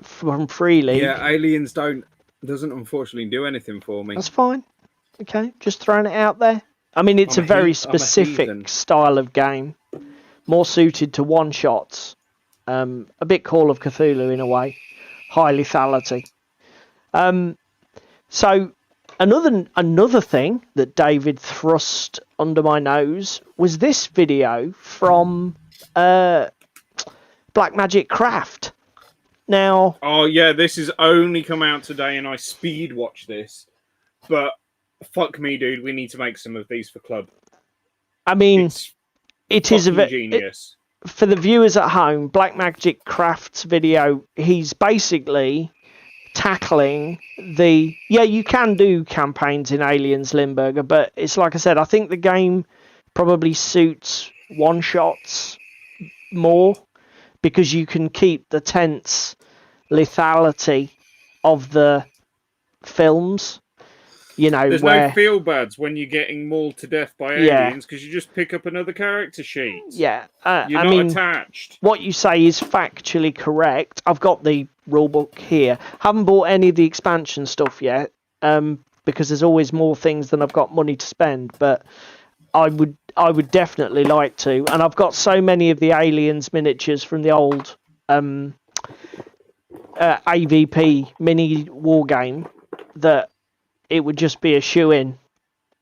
from Free League. Yeah, Aliens doesn't unfortunately do anything for me. That's fine. Okay, just throwing it out there. I mean, it's a very specific style of game, more suited to one-shots. A bit Call of Cthulhu in a way, high lethality. So another thing that David thrust under my nose was this video from Blackmagic Craft. Now, oh yeah, this has only come out today, and I speed watched this. But fuck me, dude, we need to make some of these for club. I mean, it is genius. For the viewers at home, Blackmagic Craft's video, he's basically tackling the... Yeah, you can do campaigns in Aliens Limburger, but it's like I said, I think the game probably suits one-shots more, because you can keep the tense lethality of the films. You know, there's no feel bads when you're getting mauled to death by aliens, because you just pick up another character sheet. Yeah, you're not attached. What you say is factually correct. I've got the rulebook here. Haven't bought any of the expansion stuff yet, because there's always more things than I've got money to spend. But I would definitely like to, and I've got so many of the aliens miniatures from the old AVP mini war game that it would just be a shoe-in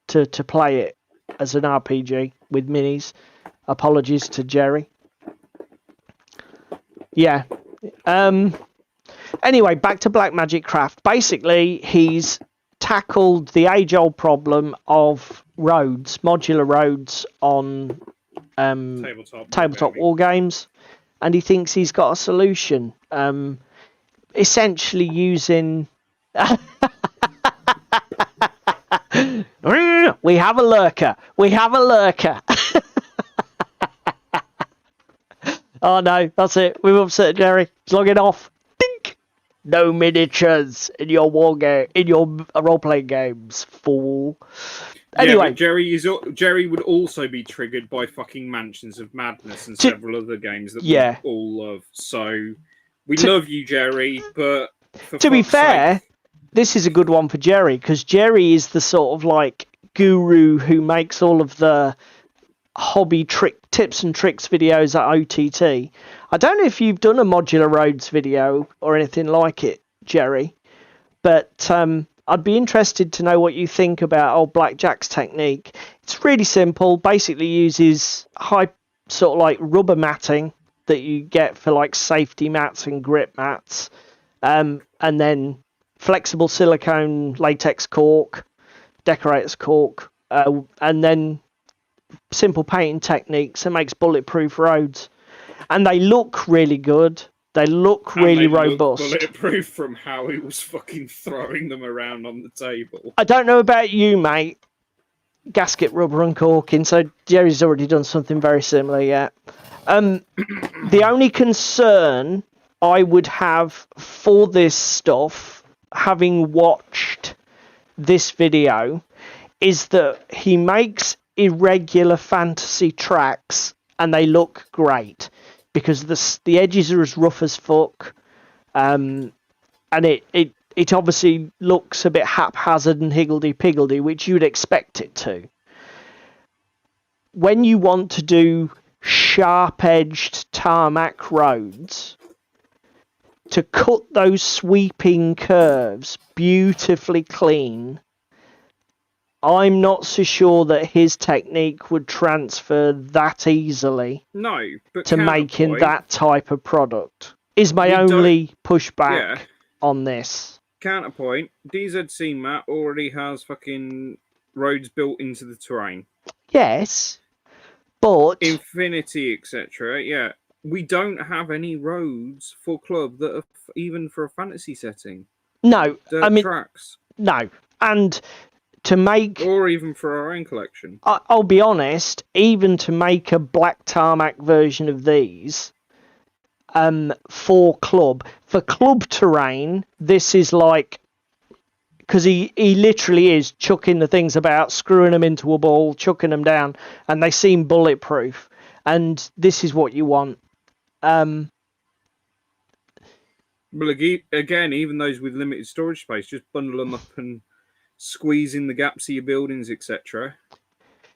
to play it as an RPG with minis. Apologies to Gerry. Yeah. Anyway, back to Blackmagic Craft. Basically, he's tackled the age-old problem of roads, modular roads on tabletop war games, and he thinks he's got a solution. Essentially using... We have a lurker. We have a lurker. Oh no, that's it. We've upset Gerry. He's logging off. Dink. No miniatures in your role-playing games, fool. Anyway, yeah, Gerry would also be triggered by fucking Mansions of Madness and several other games that we all love. So we love you, Gerry, but to be fair, this is a good one for Gerry, because Gerry is the sort of like guru who makes all of the hobby tips and tricks videos at OTT. I don't know if you've done a modular roads video or anything like it, Gerry, but I'd be interested to know what you think about old Blackjack's technique. It's really simple. Basically uses high sort of like rubber matting that you get for like safety mats and grip mats, and then flexible silicone latex cork, decorator's cork, and then simple painting techniques that makes bulletproof roads. And they look really good. They look really robust. Look bulletproof from how he was fucking throwing them around on the table. I don't know about you, mate. Gasket, rubber and corking. So Gerry's already done something very similar, yeah. The only concern I would have for this stuff, having watched this video, is that he makes irregular fantasy tracks and they look great because the edges are as rough as fuck, and it obviously looks a bit haphazard and higgledy-piggledy, which you'd expect it to. When you want to do sharp-edged tarmac roads, to cut those sweeping curves beautifully clean, I'm not so sure that his technique would transfer that easily to making that type of product. Is my only pushback on this. Counterpoint, DZC Matt already has fucking roads built into the terrain. Yes, but... Infinity, etc. Yeah, we don't have any roads for club that are even for a fantasy setting. No, tracks. No, and... to make, or even for our own collection. I'll be honest, even to make a black tarmac version of these, for club terrain, this is like, because he literally is chucking the things about, screwing them into a ball, chucking them down, and they seem bulletproof. And this is what you want. Well, again, even those with limited storage space, just bundle them up and squeeze in the gaps of your buildings, etc.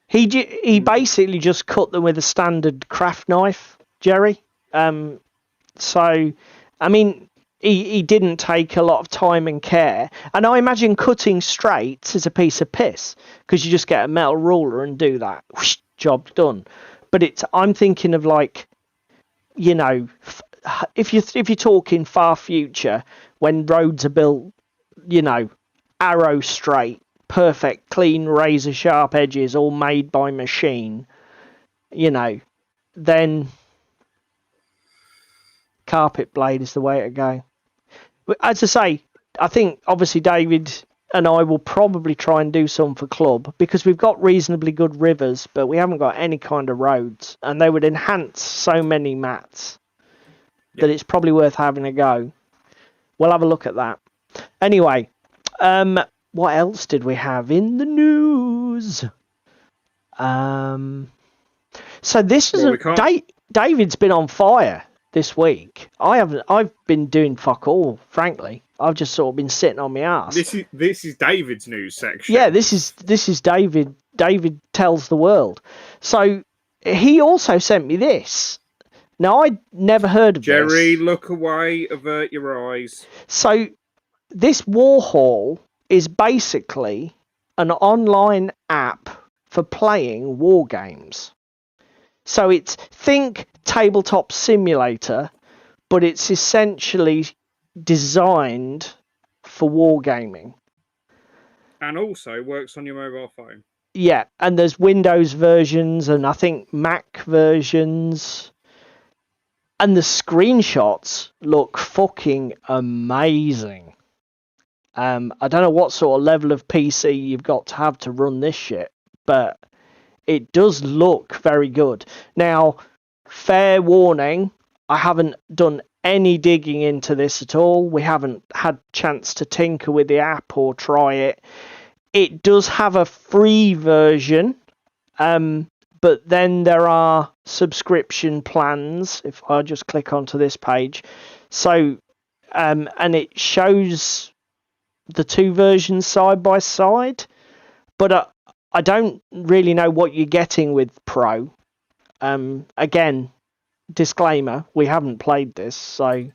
He basically just cut them with a standard craft knife, Gerry. So, I mean, he didn't take a lot of time and care. And I imagine cutting straight is a piece of piss, because you just get a metal ruler and do that. Whoosh, job done. But I'm thinking of like, you know, if you're talking far future, when roads are built, you know, arrow straight, perfect, clean, razor sharp edges, all made by machine, you know, then carpet blade is the way to go. But as I say, I think obviously David and I will probably try and do some for club, because we've got reasonably good rivers, but we haven't got any kind of roads, and they would enhance so many mats that it's probably worth having a go. We'll have a look at that. Anyway, what else did we have in the news? So this is David's been on fire this week. I've been doing fuck all, frankly. I've just sort of been sitting on my ass. This is David's news section. Yeah, this is David. David tells the world. So he also sent me this. Now, I'd never heard of Gerry, this. Gerry, look away, avert your eyes. So this Warhol is basically an online app for playing war games. So think tabletop simulator, but it's essentially designed for wargaming. And also works on your mobile phone. Yeah, and there's Windows versions and I think Mac versions. And the screenshots look fucking amazing. I don't know what sort of level of PC you've got to have to run this shit, but it does look very good. Now, fair warning, I haven't done any digging into this at all. We haven't had chance to tinker with the app or try it. It does have a free version, but then there are subscription plans. If I just click onto this page, so and it shows the two versions side by side. But I don't really know what you're getting with Pro. Again, disclaimer, we haven't played this, so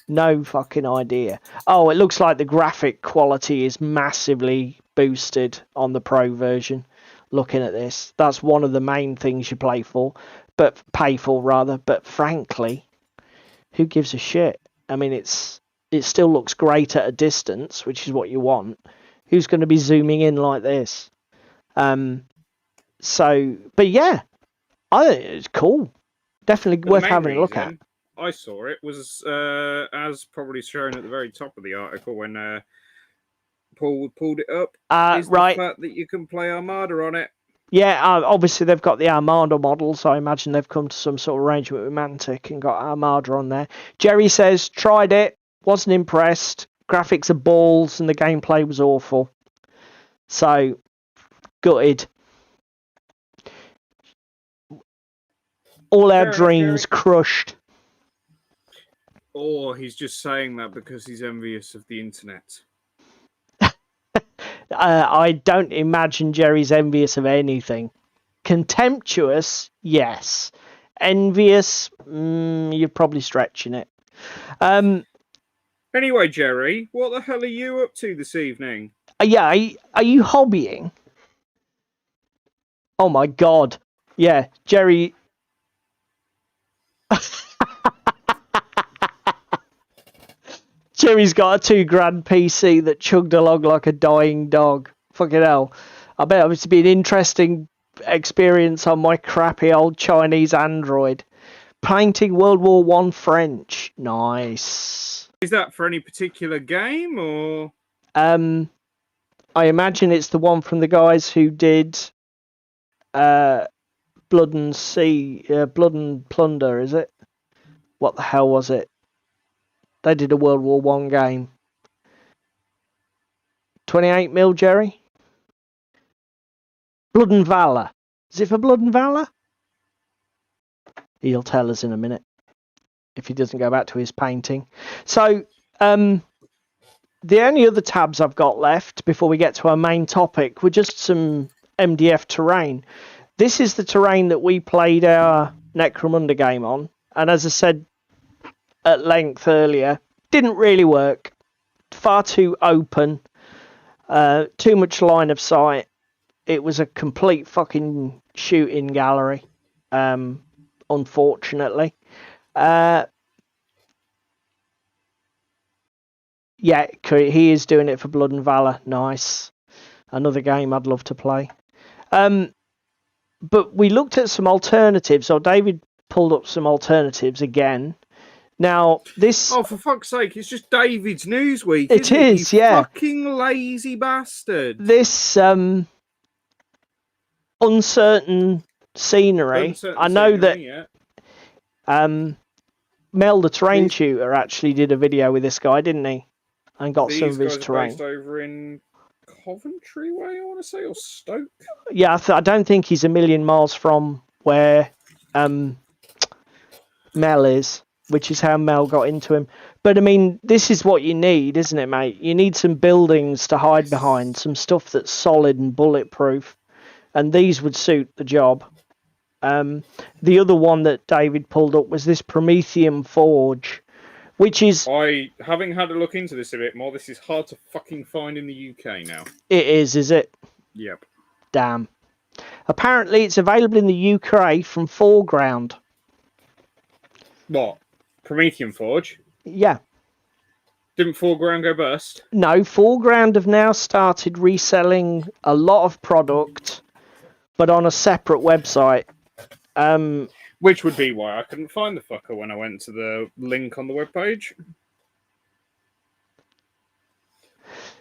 no fucking idea. Oh, it looks like the graphic quality is massively boosted on the Pro version. Looking at this, that's one of the main things you pay for. But frankly, who gives a shit? I mean, it still looks great at a distance, which is what you want. Who's going to be zooming in like this? But yeah, I think it's cool. Definitely worth having a look at. I saw it was as probably shown at the very top of the article when Paul pulled it up. Is right. The fact that you can play Armada on it. Yeah, obviously they've got the Armada model, so I imagine they've come to some sort of arrangement with Mantic and got Armada on there. Gerry says, tried it, wasn't impressed. Graphics are balls and the gameplay was awful. So, gutted. All our dreams crushed. Or he's just saying that because he's envious of the internet. I don't imagine Gerry's envious of anything. Contemptuous, yes. Envious, you're probably stretching it. Anyway, Gerry, what the hell are you up to this evening? Yeah, are you hobbying? Oh my god. Yeah, Gerry... Gerry's got a $2,000 PC that chugged along like a dying dog. Fucking hell. I bet it would be an interesting experience on my crappy old Chinese Android. Painting World War I French. Nice. Is that for any particular game, or...? I imagine it's the one from the guys who did Blood and Plunder, is it? What the hell was it? They did a World War I game. 28mm, Gerry? Blood and Valor. Is it for Blood and Valor? He'll tell us in a minute if he doesn't go back to his painting. So, the only other tabs I've got left before we get to our main topic were just some MDF terrain. This is the terrain that we played our Necromunda game on. And as I said at length earlier, didn't really work. Far too open. Too much line of sight. It was a complete fucking shooting gallery. Unfortunately. Yeah, he is doing it for Blood and Valor. Nice. Another game I'd love to play. But we looked at some alternatives, or David pulled up some alternatives again. Now, this... Oh, for fuck's sake, it's just David's Newsweek, It is, you yeah. fucking lazy bastard. This uncertain scenery. I know that Mel, the terrain tutor, actually did a video with this guy, didn't he? And got some of his terrain. Based over in Coventry way, I want to say, or Stoke? Yeah, I don't think he's a million miles from where Mel is, which is how Mel got into him. But I mean, this is what you need, isn't it, mate? You need some buildings to hide behind, some stuff that's solid and bulletproof, and these would suit the job. The other one that David pulled up was this Promethean Forge, which is... Having had a look into this a bit more, this is hard to fucking find in the UK now. It is it? Yep. Damn. Apparently it's available in the UK from Foreground. What? Promethean Forge? Yeah. Didn't Foreground go bust? No, Foreground have now started reselling a lot of product, but on a separate website. Which would be why I couldn't find the fucker when I went to the link on the webpage.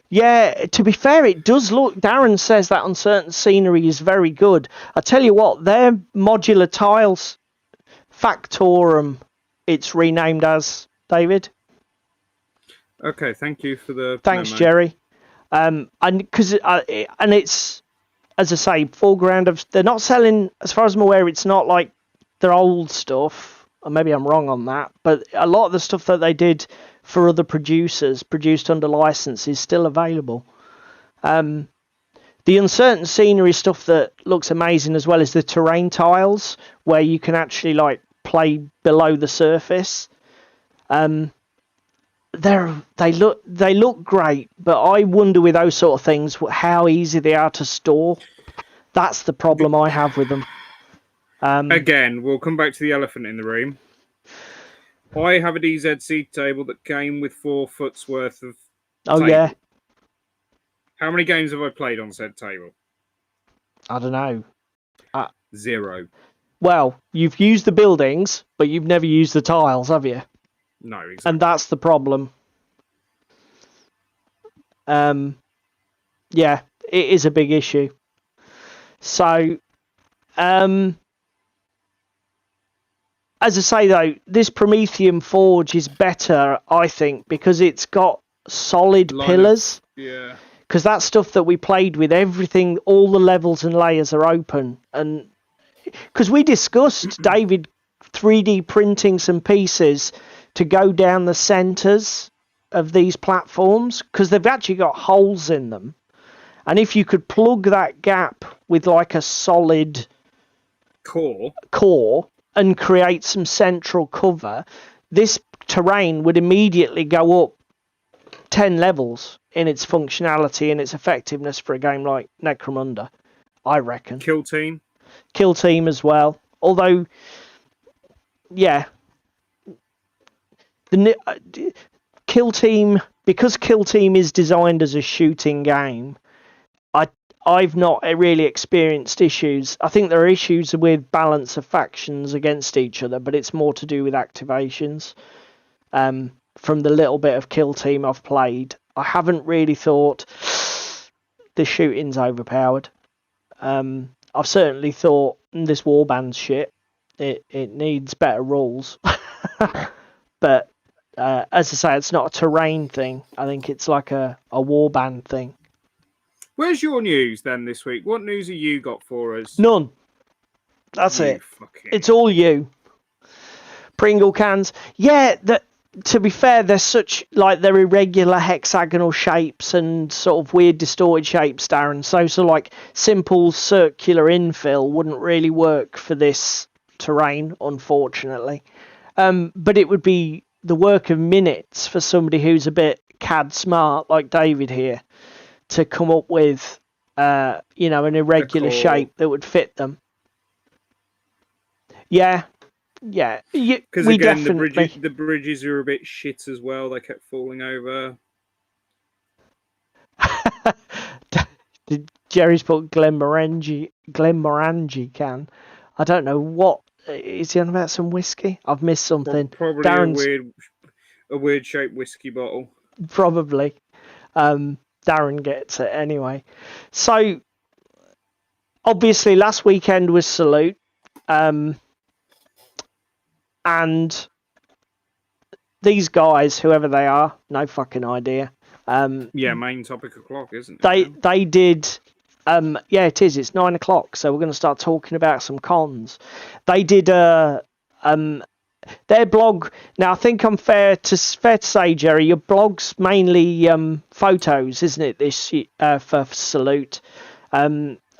Yeah, to be fair, it does look... Darren says that uncertain scenery is very good. I tell you what, their modular tiles, Factorum, it's renamed as, David. Okay, thank you for the Thanks, memo. Gerry. And it's, as I say, Foreground, they're not selling, as far as I'm aware, it's not like their old stuff, or maybe I'm wrong on that, but a lot of the stuff that they did for other producers, produced under license, is still available. The uncertain scenery stuff that looks amazing as well is the terrain tiles, where you can actually like play below the surface. They look great, but I wonder with those sort of things how easy they are to store. That's the problem I have with them. Again, we'll come back to the elephant in the room. I have a DZC table that came with 4 foot's worth of table. Yeah. How many games have I played on said table? I don't know. 0. Well, you've used the buildings, but you've never used the tiles, have you? No, exactly. And that's the problem. Yeah, it is a big issue. So, as I say though, this Promethean Forge is better, I think, because it's got solid pillars. Yeah. Because that stuff that we played with, everything, all the levels and layers are open. And because we discussed, David, 3D printing some pieces to go down the centres of these platforms, because they've actually got holes in them. And if you could plug that gap with like a solid core and create some central cover, this terrain would immediately go up 10 levels in its functionality and its effectiveness for a game like Necromunda, I reckon. Kill Team as well. Although, yeah, the Kill Team, because Kill Team is designed as a shooting game, I've not really experienced issues. I think there are issues with balance of factions against each other, but it's more to do with activations. From the little bit of Kill Team I've played, I haven't really thought the shooting's overpowered. I've certainly thought this warband's shit. It needs better rules. But as I say, it's not a terrain thing. I think it's like a warband thing. Where's your news then this week? What news have you got for us? None. That's it. It's all you. Pringle cans. Yeah, to be fair, they're irregular hexagonal shapes and sort of weird distorted shapes, Darren. So like simple circular infill wouldn't really work for this terrain, unfortunately. But it would be the work of minutes for somebody who's a bit CAD smart, like David here, to come up with, an irregular shape that would fit them. Yeah. Because again, the bridges are a bit shit as well. They kept falling over. Gerry's put Glenmorangie can. I don't know what. Is he on about some whiskey? I've missed something. Probably Darren's... a weird shaped whiskey bottle. Probably. Darren gets it anyway. So, obviously, last weekend was Salute. And these guys, whoever they are, no fucking idea. Main topic o'clock, isn't it? They did. It is. It's 9 o'clock, so we're going to start talking about some cons. They did their blog. Now, I think I'm fair to say, Gerry, your blog's mainly photos, isn't it? This for Salute.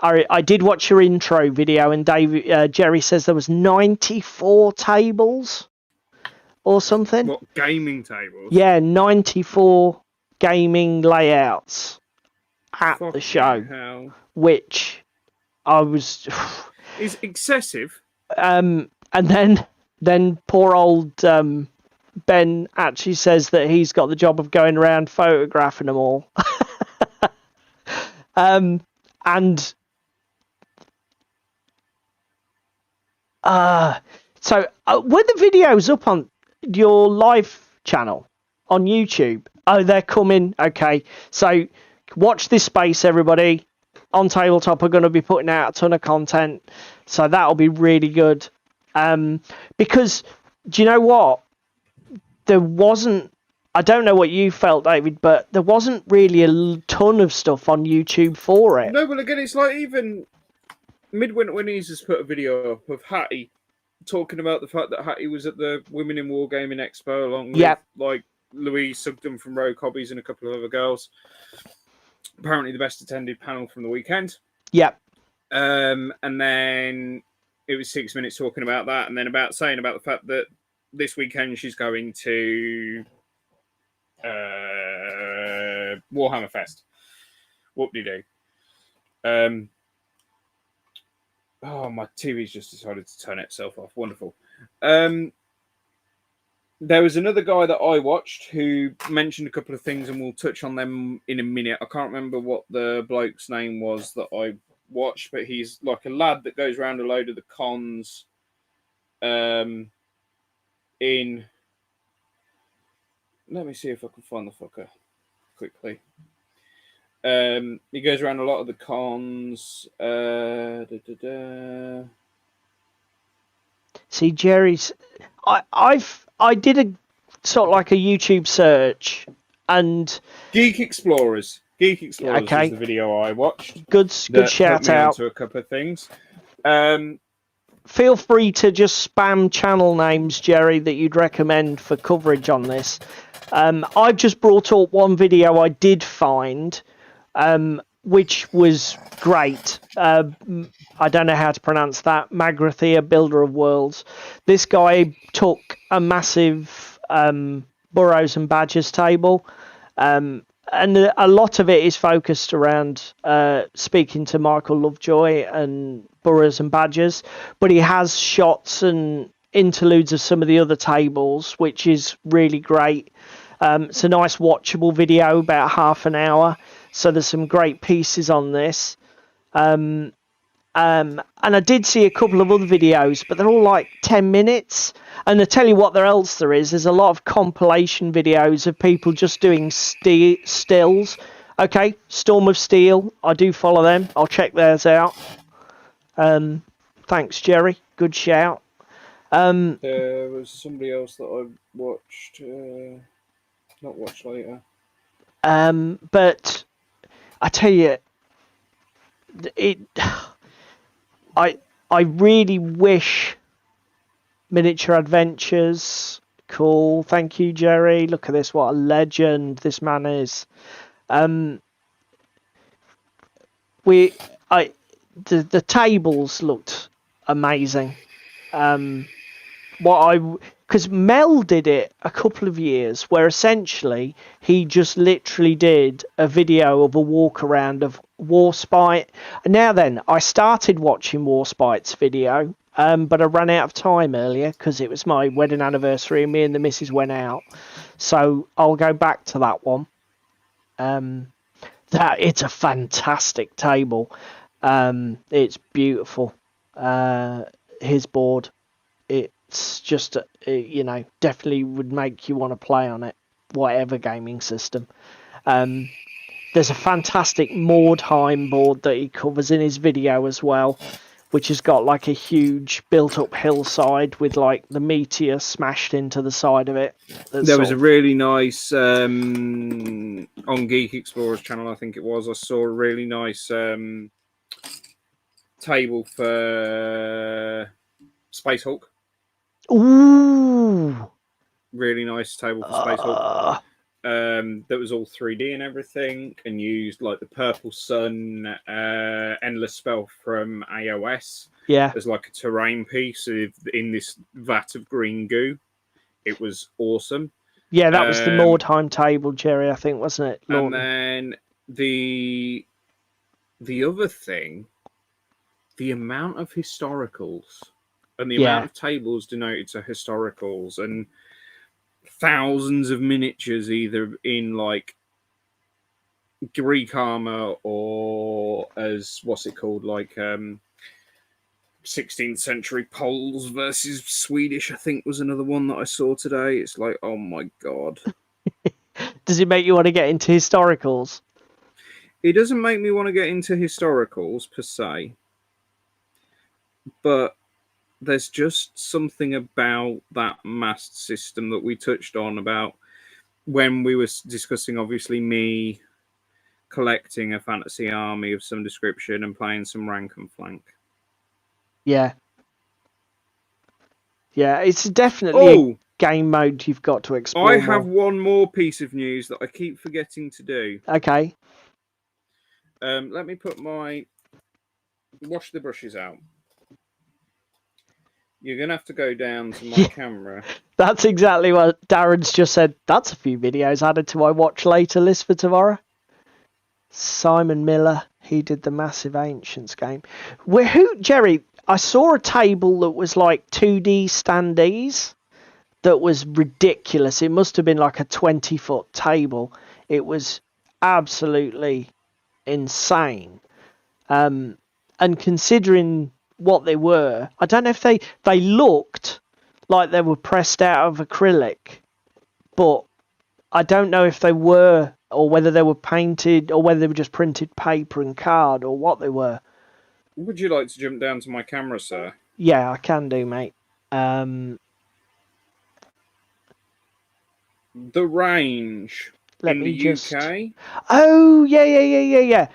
I did watch your intro video, and Gerry says there was 94 tables or something. What, gaming tables? Yeah, 94 gaming layouts at the show, hell. Which I was... is excessive. And then poor old Ben actually says that he's got the job of going around photographing them all. And... So were the videos up on your live channel on YouTube? Oh, they're coming. Okay, so watch this space, everybody. OnTableTop are going to be putting out a ton of content, so that'll be really good. Because do you know what? There wasn't. I don't know what you felt, David, but there wasn't really a ton of stuff on YouTube for it. No, but again, it's like even Midwinter when he's just put a video up of Hattie talking about the fact that Hattie was at the Women in Wargaming Expo along with like Louise Sugden from Rogue Hobbies and a couple of other girls. apparently the best attended panel from the weekend. Yep. And then it was 6 minutes talking about that, and then saying about the fact that this weekend she's going to Warhammer Fest. Whoop-de-doo. Oh, my TV's just decided to turn itself off. Wonderful. There was another guy that I watched who mentioned a couple of things, and we'll touch on them in a minute. I can't remember what the bloke's name was that I watched, but he's like a lad that goes around a load of the cons in... Let me see if I can find the fucker quickly. He goes around a lot of the cons. See, Gerry's... I did a sort of like a YouTube search, and Geek Explorers okay. was the video I watched. Good shout out To a couple of things. Feel free to just spam channel names, Gerry, that you'd recommend for coverage on this. I've just brought up one video I did find, which was great. I don't know how to pronounce that. Magrathea, Builder of Worlds. This guy took a massive Burrows and Badgers table, and a lot of it is focused around speaking to Michael Lovejoy and Burrows and Badgers, but he has shots and interludes of some of the other tables, which is really great. It's a nice watchable video, about half an hour, so there's some great pieces on this. And I did see a couple of other videos, but they're all like 10 minutes. And I tell you what else there is. There's a lot of compilation videos of people just doing stills. Okay, Storm of Steel. I do follow them. I'll check theirs out. Thanks, Gerry. Good shout. There was somebody else that I watched. Not watched later. But I tell you, I really wish Miniature Adventures. Cool. Thank you, Gerry. Look at this. What a legend this man is. The tables looked amazing. Because Mel did it a couple of years, where essentially he just literally did a video of a walk around of Warspite. And now then, I started watching Warspite's video, but I ran out of time earlier because it was my wedding anniversary and me and the missus went out. So I'll go back to that one. It's a fantastic table. It's beautiful. His board, it's just definitely would make you want to play on it, whatever gaming system. There's a fantastic Mordheim board that he covers in his video as well, which has got like a huge built-up hillside with like the meteor smashed into the side of it. There was a really nice on Geek Explorers channel, I think it was. I saw a really nice table for Space Hulk. Ooh, really nice table for Space Hulk. That was all 3D and everything, and used like the Purple Sun endless spell from AOS. Yeah, as like a terrain piece in this vat of green goo. It was awesome. Yeah, that was the Mordheim table, Gerry, I think, wasn't it? And then the other thing, the amount of historicals and the amount of tables denoted to historicals and thousands of miniatures, either in like Greek armor or as what's it called, like 16th century Poles versus Swedish, I think was another one that I saw today. It's like, oh my god. Does it make you want to get into historicals? It doesn't make me want to get into historicals per se, but there's just something about that massed system that we touched on about when we were discussing, obviously, me collecting a fantasy army of some description and playing some rank and flank. Yeah. Yeah, it's definitely a game mode you've got to explore. I have one more piece of news that I keep forgetting to do. Okay. Let me put my wash the brushes out. You're gonna have to go down to my camera. That's exactly what Darren's just said. That's a few videos added to my watch later list for tomorrow. Simon Miller, he did the Massive Ancients game. Gerry, I saw a table that was like 2D standees that was ridiculous. It must have been like a 20-foot table. It was absolutely insane. And considering what they were, I don't know if they looked like they were pressed out of acrylic, but I don't know if they were, or whether they were painted, or whether they were just printed paper and card, or what they were. Would you like to jump down to my camera, sir? Yeah, I can do, mate. The range in the UK. Oh, yeah.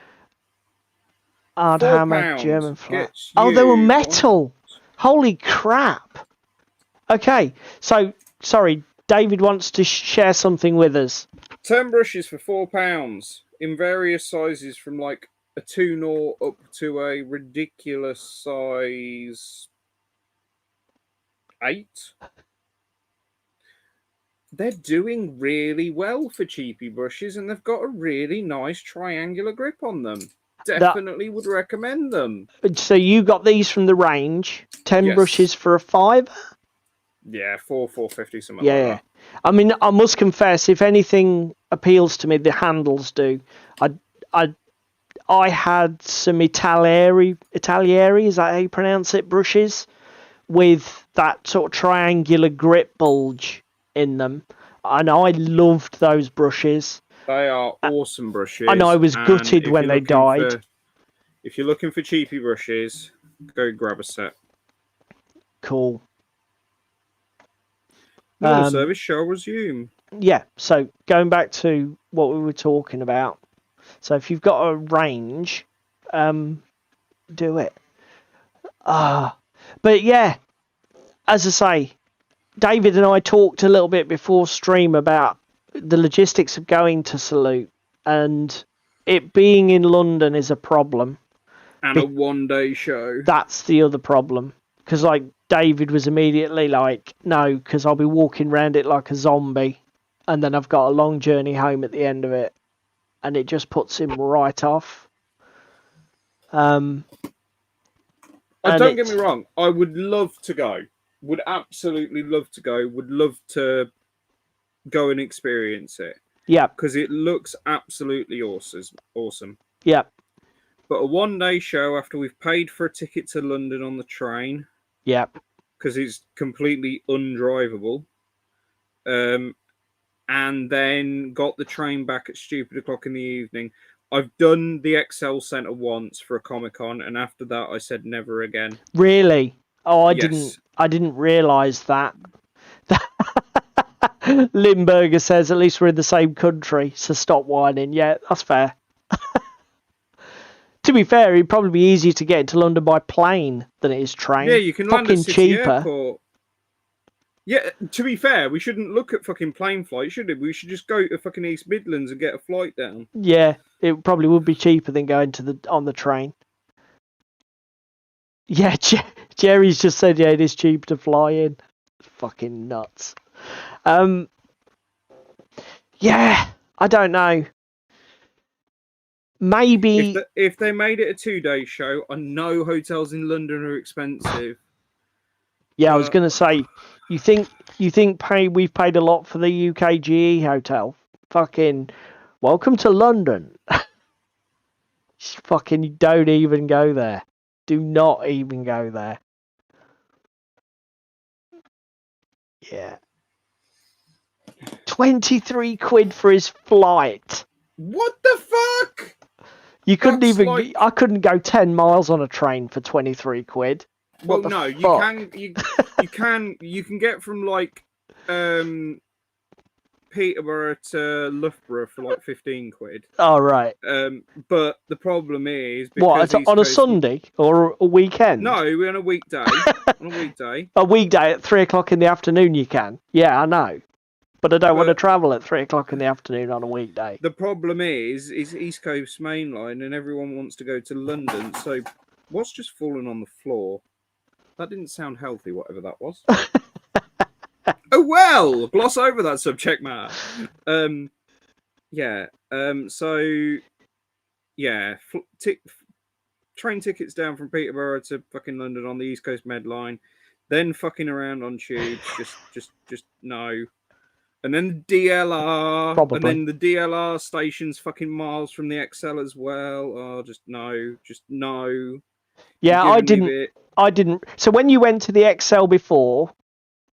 Hardhammer, German flat. Oh, they were metal. Holy crap. Okay, so, sorry, David wants to share something with us. 10 brushes for £4 in various sizes from like a 2/0 up to a ridiculous size 8. They're doing really well for cheapy brushes, and they've got a really nice triangular grip on them. Definitely would recommend them. So you got these from the range, 10 brushes for a £5? Yeah, £4.50, something like that. I mean, I must confess, if anything appeals to me, the handles do. I had some Italieri, is that how you pronounce it, brushes, with that sort of triangular grip bulge in them, and I loved those brushes. They are awesome brushes. And I was gutted when they died. If you're looking for cheapy brushes, go grab a set. Cool. Normal service shall resume. Yeah, so going back to what we were talking about. So if you've got a range, do it. But yeah, as I say, David and I talked a little bit before stream about the logistics of going to Salute, and it being in London is a problem. And a one-day show. That's the other problem. Because like David was immediately like, no, because I'll be walking around it like a zombie, and then I've got a long journey home at the end of it, and it just puts him right off. Don't get me wrong, I would love to go. Would absolutely love to go. Would love to go and experience it. Yeah. Because it looks absolutely awesome. Yeah. But a one-day show after we've paid for a ticket to London on the train. Yeah. Because it's completely undrivable. And then got the train back at stupid o'clock in the evening. I've done the Excel Centre once for a Comic-Con, and after that I said never again. Really? Oh, I didn't realise that. Limburger says, at least we're in the same country, so stop whining. Yeah, that's fair. To be fair, it'd probably be easier to get into London by plane than it is train. Yeah, you can land at City cheaper. Airport. Yeah, to be fair, we shouldn't look at fucking plane flights, should we? We should just go to fucking East Midlands and get a flight down. Yeah, it probably would be cheaper than going on the train. Yeah, Gerry's just said, yeah, it is cheap to fly in. Fucking nuts. Yeah, I don't know. Maybe if they made it a 2-day show, I know hotels in London are expensive. Yeah, I was going to say, you think we've paid a lot for the UKGE hotel? Fucking welcome to London. Fucking don't even go there. Do not even go there. Yeah. 23 quid for his flight. What the fuck? You couldn't I couldn't go 10 miles on a train for 23 quid. Well, no, you can get from like Peterborough to Loughborough for like 15 quid. Oh, right. But the problem is what, on a Sunday or a weekend? No, we're on a weekday. On a weekday. A weekday at 3 o'clock in the afternoon you can. Yeah, I know. But I don't want to travel at 3 o'clock in the afternoon on a weekday. The problem is East Coast Main Line, and everyone wants to go to London. So, what's just fallen on the floor? That didn't sound healthy, whatever that was. Oh well, gloss over that subject matter. Train tickets down from Peterborough to fucking London on the East Coast Med Line, then fucking around on tubes, just no. And then the DLR, Probably. and then the DLR station's fucking miles from the XL as well. Oh, just no. Yeah, I didn't. So when you went to the XL before,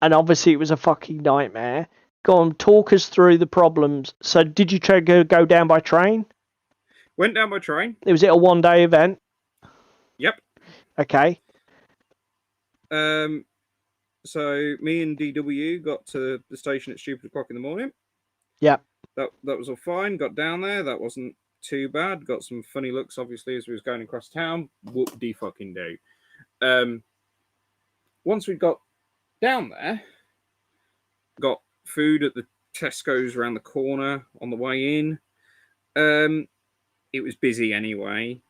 and obviously it was a fucking nightmare, go on, talk us through the problems. So did you try to go down by train? Went down by train. Was it a one-day event? Yep. Okay. So me and DW got to the station at stupid o'clock in the morning. Yep. That was all fine. Got down there. That wasn't too bad. Got some funny looks, obviously, as we was going across town. Whoop-de fucking do. Once we got down there, got food at the Tesco's around the corner on the way in. It was busy anyway.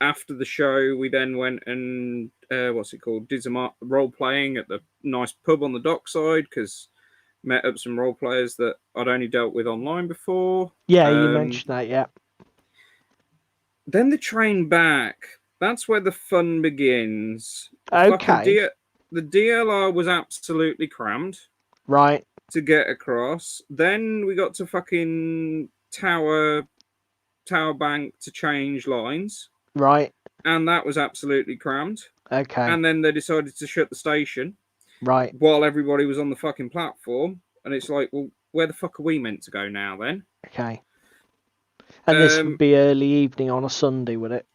After the show, we then went and did some role playing at the nice pub on the dockside, because met up some role players that I'd only dealt with online before. Yeah, you mentioned that. Yeah. Then the train back. That's where the fun begins. Okay. The DLR was absolutely crammed. Right. To get across. Then we got to fucking Tower Bank to change lines. Right. And that was absolutely crammed. Okay. And then they decided to shut the station. Right. While everybody was on the fucking platform. And it's like, well, where the fuck are we meant to go now then? Okay. And this would be early evening on a Sunday, would it?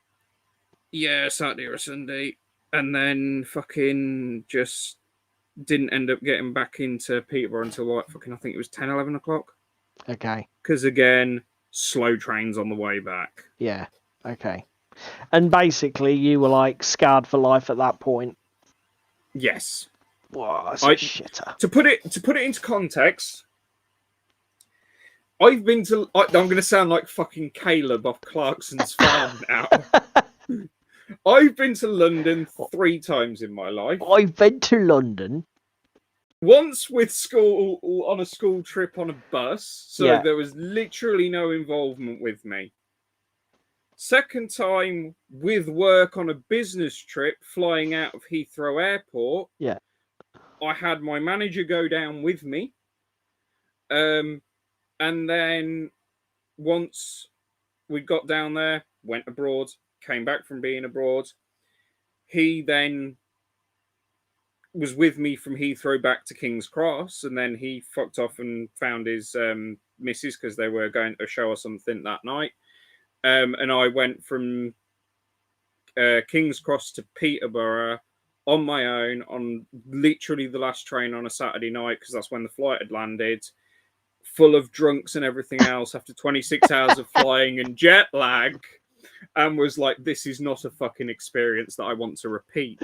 Yeah, Saturday or Sunday. And then fucking just didn't end up getting back into Peterborough until like fucking, I think it was 10, 11 o'clock. Okay. Because again, slow trains on the way back. Yeah. Okay. And basically, you were like scarred for life at that point. Yes. Wow, that's a shitter. To put it into context, I'm going to sound like fucking Caleb off Clarkson's farm now. I've been to London 3 times in my life. I've been to London. Once with school, on a school trip on a bus, so there was literally no involvement with me. Second time with work on a business trip, flying out of Heathrow Airport. Yeah. I had my manager go down with me. And then once we got down there, went abroad, came back from being abroad. He then was with me from Heathrow back to King's Cross, and then he fucked off and found his missus because they were going to a show or something that night. And I went from King's Cross to Peterborough on my own on literally the last train on a Saturday night, because that's when the flight had landed, full of drunks and everything else after 26 hours of flying and jet lag, and was like, this is not a fucking experience that I want to repeat.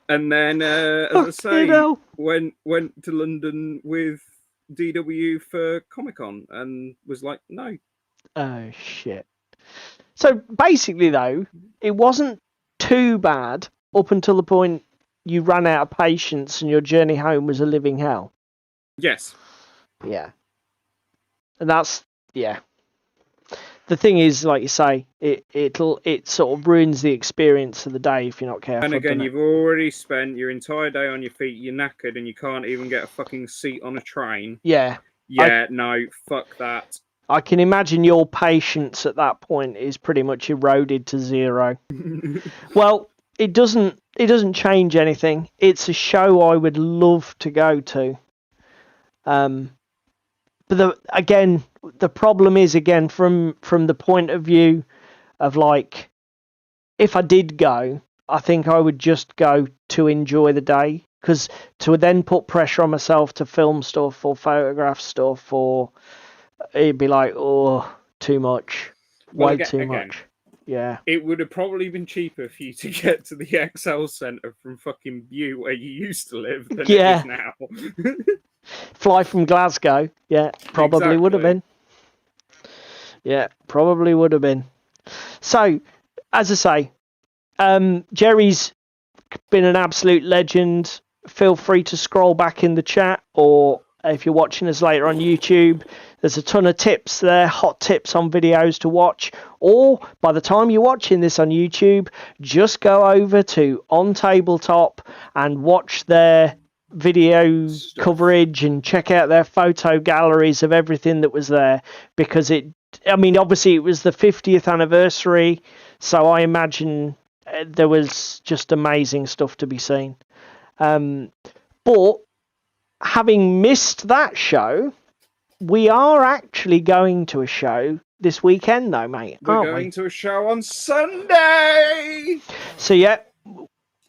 And then, as I say, went to London with DW for Comic-Con and was like, no. Oh, shit. So basically, though, it wasn't too bad up until the point you ran out of patience and your journey home was a living hell. Yes. Yeah. And that's, yeah. The thing is, like you say, it sort of ruins the experience of the day if you're not careful. And again, you've already spent your entire day on your feet, you're knackered, and you can't even get a fucking seat on a train. Yeah. Yeah, no, fuck that. I can imagine your patience at that point is pretty much eroded to zero. Well, it doesn't change anything. It's a show I would love to go to. But the problem is, again, from the point of view of, like, if I did go, I think I would just go to enjoy the day, because to then put pressure on myself to film stuff or photograph stuff, or it'd be like, oh, too much, way too much. Yeah. It would have probably been cheaper for you to get to the XL Centre from fucking Butte, where you used to live, than it is now. Fly from Glasgow. Yeah, probably would have been. Yeah, probably would have been. So, as I say, Gerry's been an absolute legend. Feel free to scroll back in the chat, or if you're watching us later on YouTube, there's a ton of tips there, hot tips on videos to watch. Or by the time you're watching this on YouTube, just go over to OnTableTop and watch their video coverage and check out their photo galleries of everything that was there, because obviously it was the 50th anniversary, so I imagine there was just amazing stuff to be seen. But having missed that show, we are actually going to a show this weekend, though, mate. We're going to a show on Sunday. So yeah,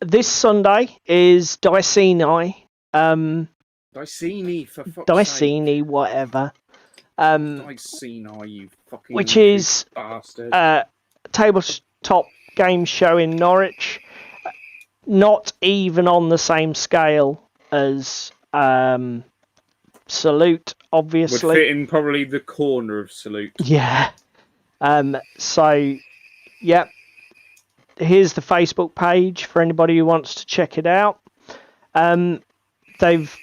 this Sunday is Diceni. Diceni, for fuck's sake. Diceni, whatever. Diceni, you fucking which is bastard. Tabletop Games show in Norwich. Not even on the same scale as Salute, obviously. Would fit in probably the corner of Salute. Yeah. So, yeah. Here's the Facebook page for anybody who wants to check it out. They've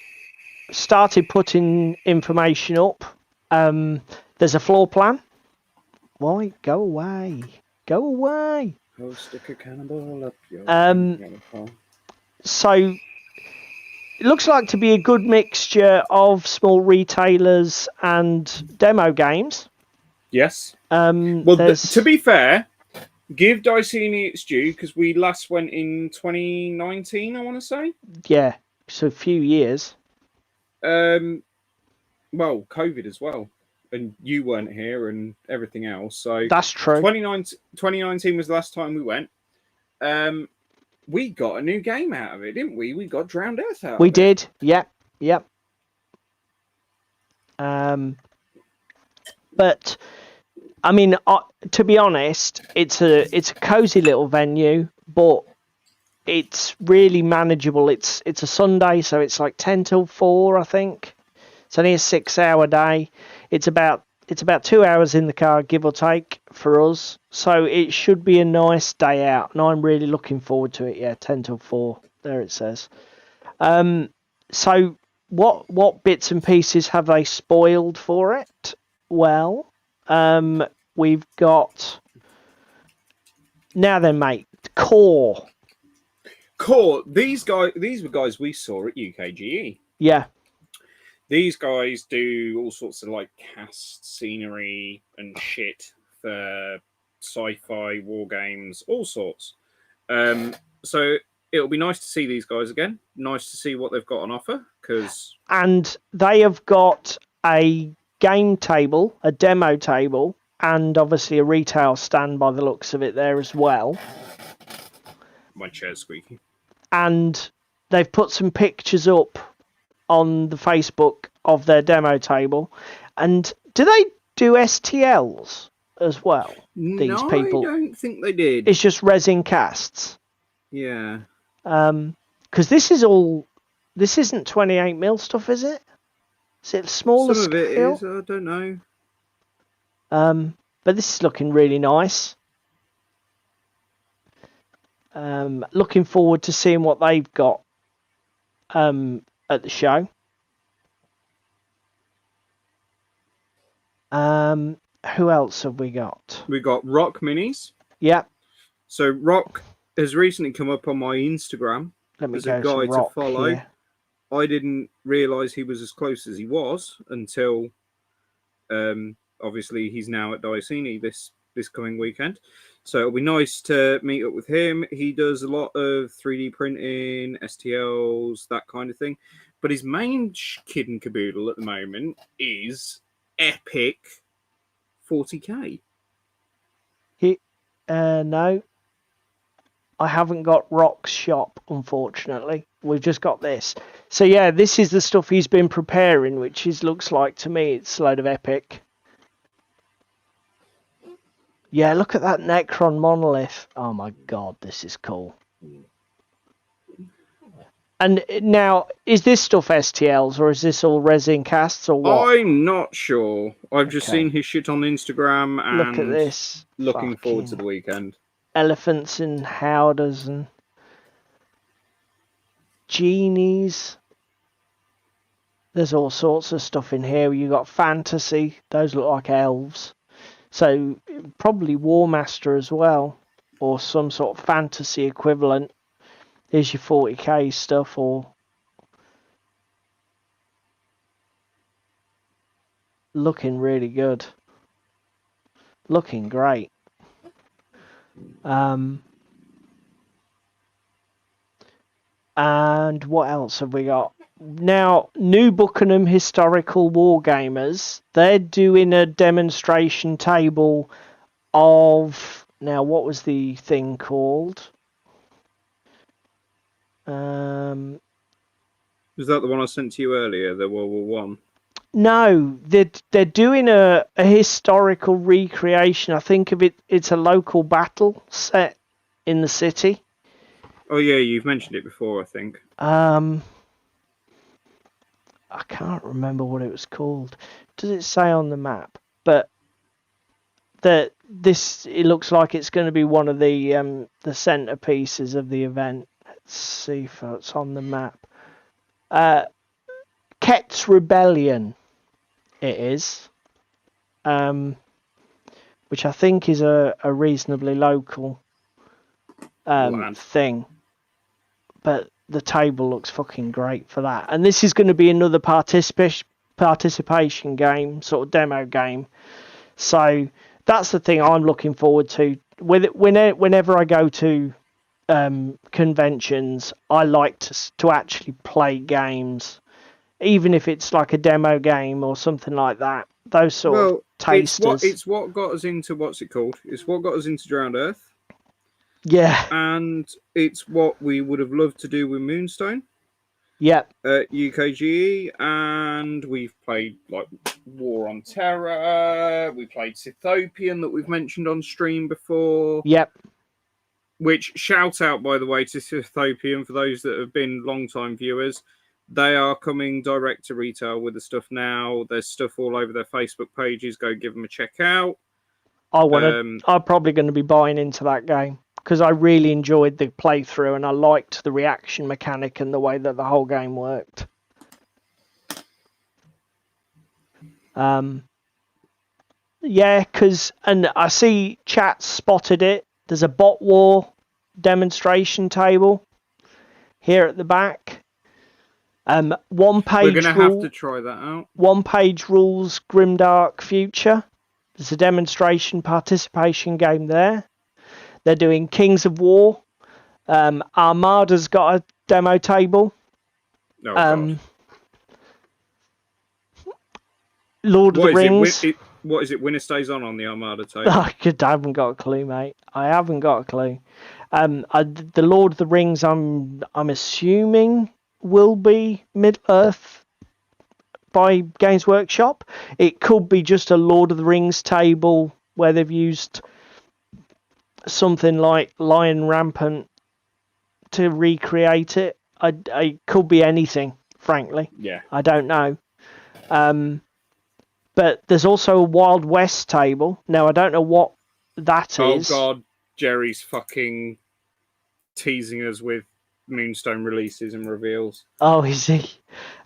started putting information up. There's a floor plan. Why? Go away. Go away. I'll stick a cannonball up your So, it looks like to be a good mixture of small retailers and demo games. Yes. Well, to be fair, give Diceni its due, because we last went in 2019, I want to say. Yeah, so a few years. Well, COVID as well. And you weren't here and everything else. So that's true. 2019 was the last time we went. We got a new game out of it, didn't we? We got Drowned Earth out. We did. Yep. Yep. But I mean, to be honest, it's a cozy little venue, but it's really manageable. It's a Sunday, so it's like 10 till 4, I think. It's only a 6-hour day. It's about 2 hours in the car, give or take, for us. So it should be a nice day out, and I'm really looking forward to it. Yeah, 10 till 4. There it says. So what bits and pieces have they spoiled for it? Well, we've got now then, mate. Core. These were guys we saw at UKGE. Yeah. These guys do all sorts of like cast scenery and shit for sci-fi, war games, all sorts. So it'll be nice to see these guys again. Nice to see what they've got on offer, and they have got a game table, a demo table, and obviously a retail stand by the looks of it there as well. My chair's squeaky. And they've put some pictures up on the Facebook of their demo table. And do they do STLs as well? These people? I don't think they did. It's just resin casts. Yeah. Because this isn't 28mm stuff, is it? Is it smaller scale? Some of it is. I don't know. But this is looking really nice. Looking forward to seeing what they've got at the show. Who else have we got? We got Rock Minis. Yeah. So Rock has recently come up on my Instagram as a guy to follow. Here. I didn't realise he was as close as he was until obviously he's now at Diceni this coming weekend. So it'll be nice to meet up with him. He does a lot of 3D printing, STLs, that kind of thing. But his main kid and caboodle at the moment is epic 40k. No. I haven't got Rock's shop, unfortunately. We've just got this. So yeah, this is the stuff he's been preparing, which looks like to me it's a load of epic. Yeah, look at that Necron monolith. Oh my god, this is cool. And now, is this stuff STLs or is this all resin casts or what? I'm not sure. I've just Okay. seen his shit on Instagram and Look at this. looking forward to Fucking the weekend. elephants and howdahs and genies. There's all sorts of stuff in here. You got fantasy. Those look like elves. So probably War Master as well, or some sort of fantasy equivalent. Here's your 40k stuff, or looking really good. Looking great. And what else have we got? Now, New Buckingham Historical Wargamers, they're doing a demonstration table of... Now, what was the thing called? Was that the one I sent to you earlier, the World War One? No, they're doing a historical recreation. I think of it. It's a local battle set in the city. Oh yeah, you've mentioned it before, I think. I can't remember what it was called. Does it say on the map? But it looks like it's going to be one of the centerpieces of the event. Let's see if it's on the map. Ket's Rebellion. It is. Which I think is a reasonably local thing. But the table looks fucking great for that. And this is going to be another participation game, sort of demo game. So that's the thing I'm looking forward to. Whenever I go to conventions, I like to actually play games, even if it's like a demo game or something like that. Those sort of tasters. It's what got us into what's it called? It's what got us into Drowned Earth. Yeah. And it's what we would have loved to do with Moonstone. Yep. At UKGE, and we've played like War on Terror. We played Scythopian that we've mentioned on stream before. Yep. Which, shout out by the way to Scythopian for those that have been long-time viewers. They are coming direct to retail with the stuff now. There's stuff all over their Facebook pages. Go give them a check out. I'm probably going to be buying into that game because I really enjoyed the playthrough and I liked the reaction mechanic and the way that the whole game worked. Yeah, and I see chat spotted it. There's a bot war demonstration table here at the back. One page. We're going to have to try that out. 1 page rules Grimdark Future. There's a demonstration participation game there. They're doing Kings of War. Armada's got a demo table. Oh, Lord of the Rings. What is it? Winner stays on the Armada table. I haven't got a clue, mate. I haven't got a clue. The Lord of the Rings, I'm assuming will be Middle-earth by Games Workshop. It could be just a Lord of the Rings table where they've used something like Lion Rampant to recreate it. It could be anything, frankly. Yeah. I don't know. But there's also a Wild West table. Now, I don't know what that is. Oh, God. Gerry's fucking teasing us with Moonstone releases and reveals. Oh, is he?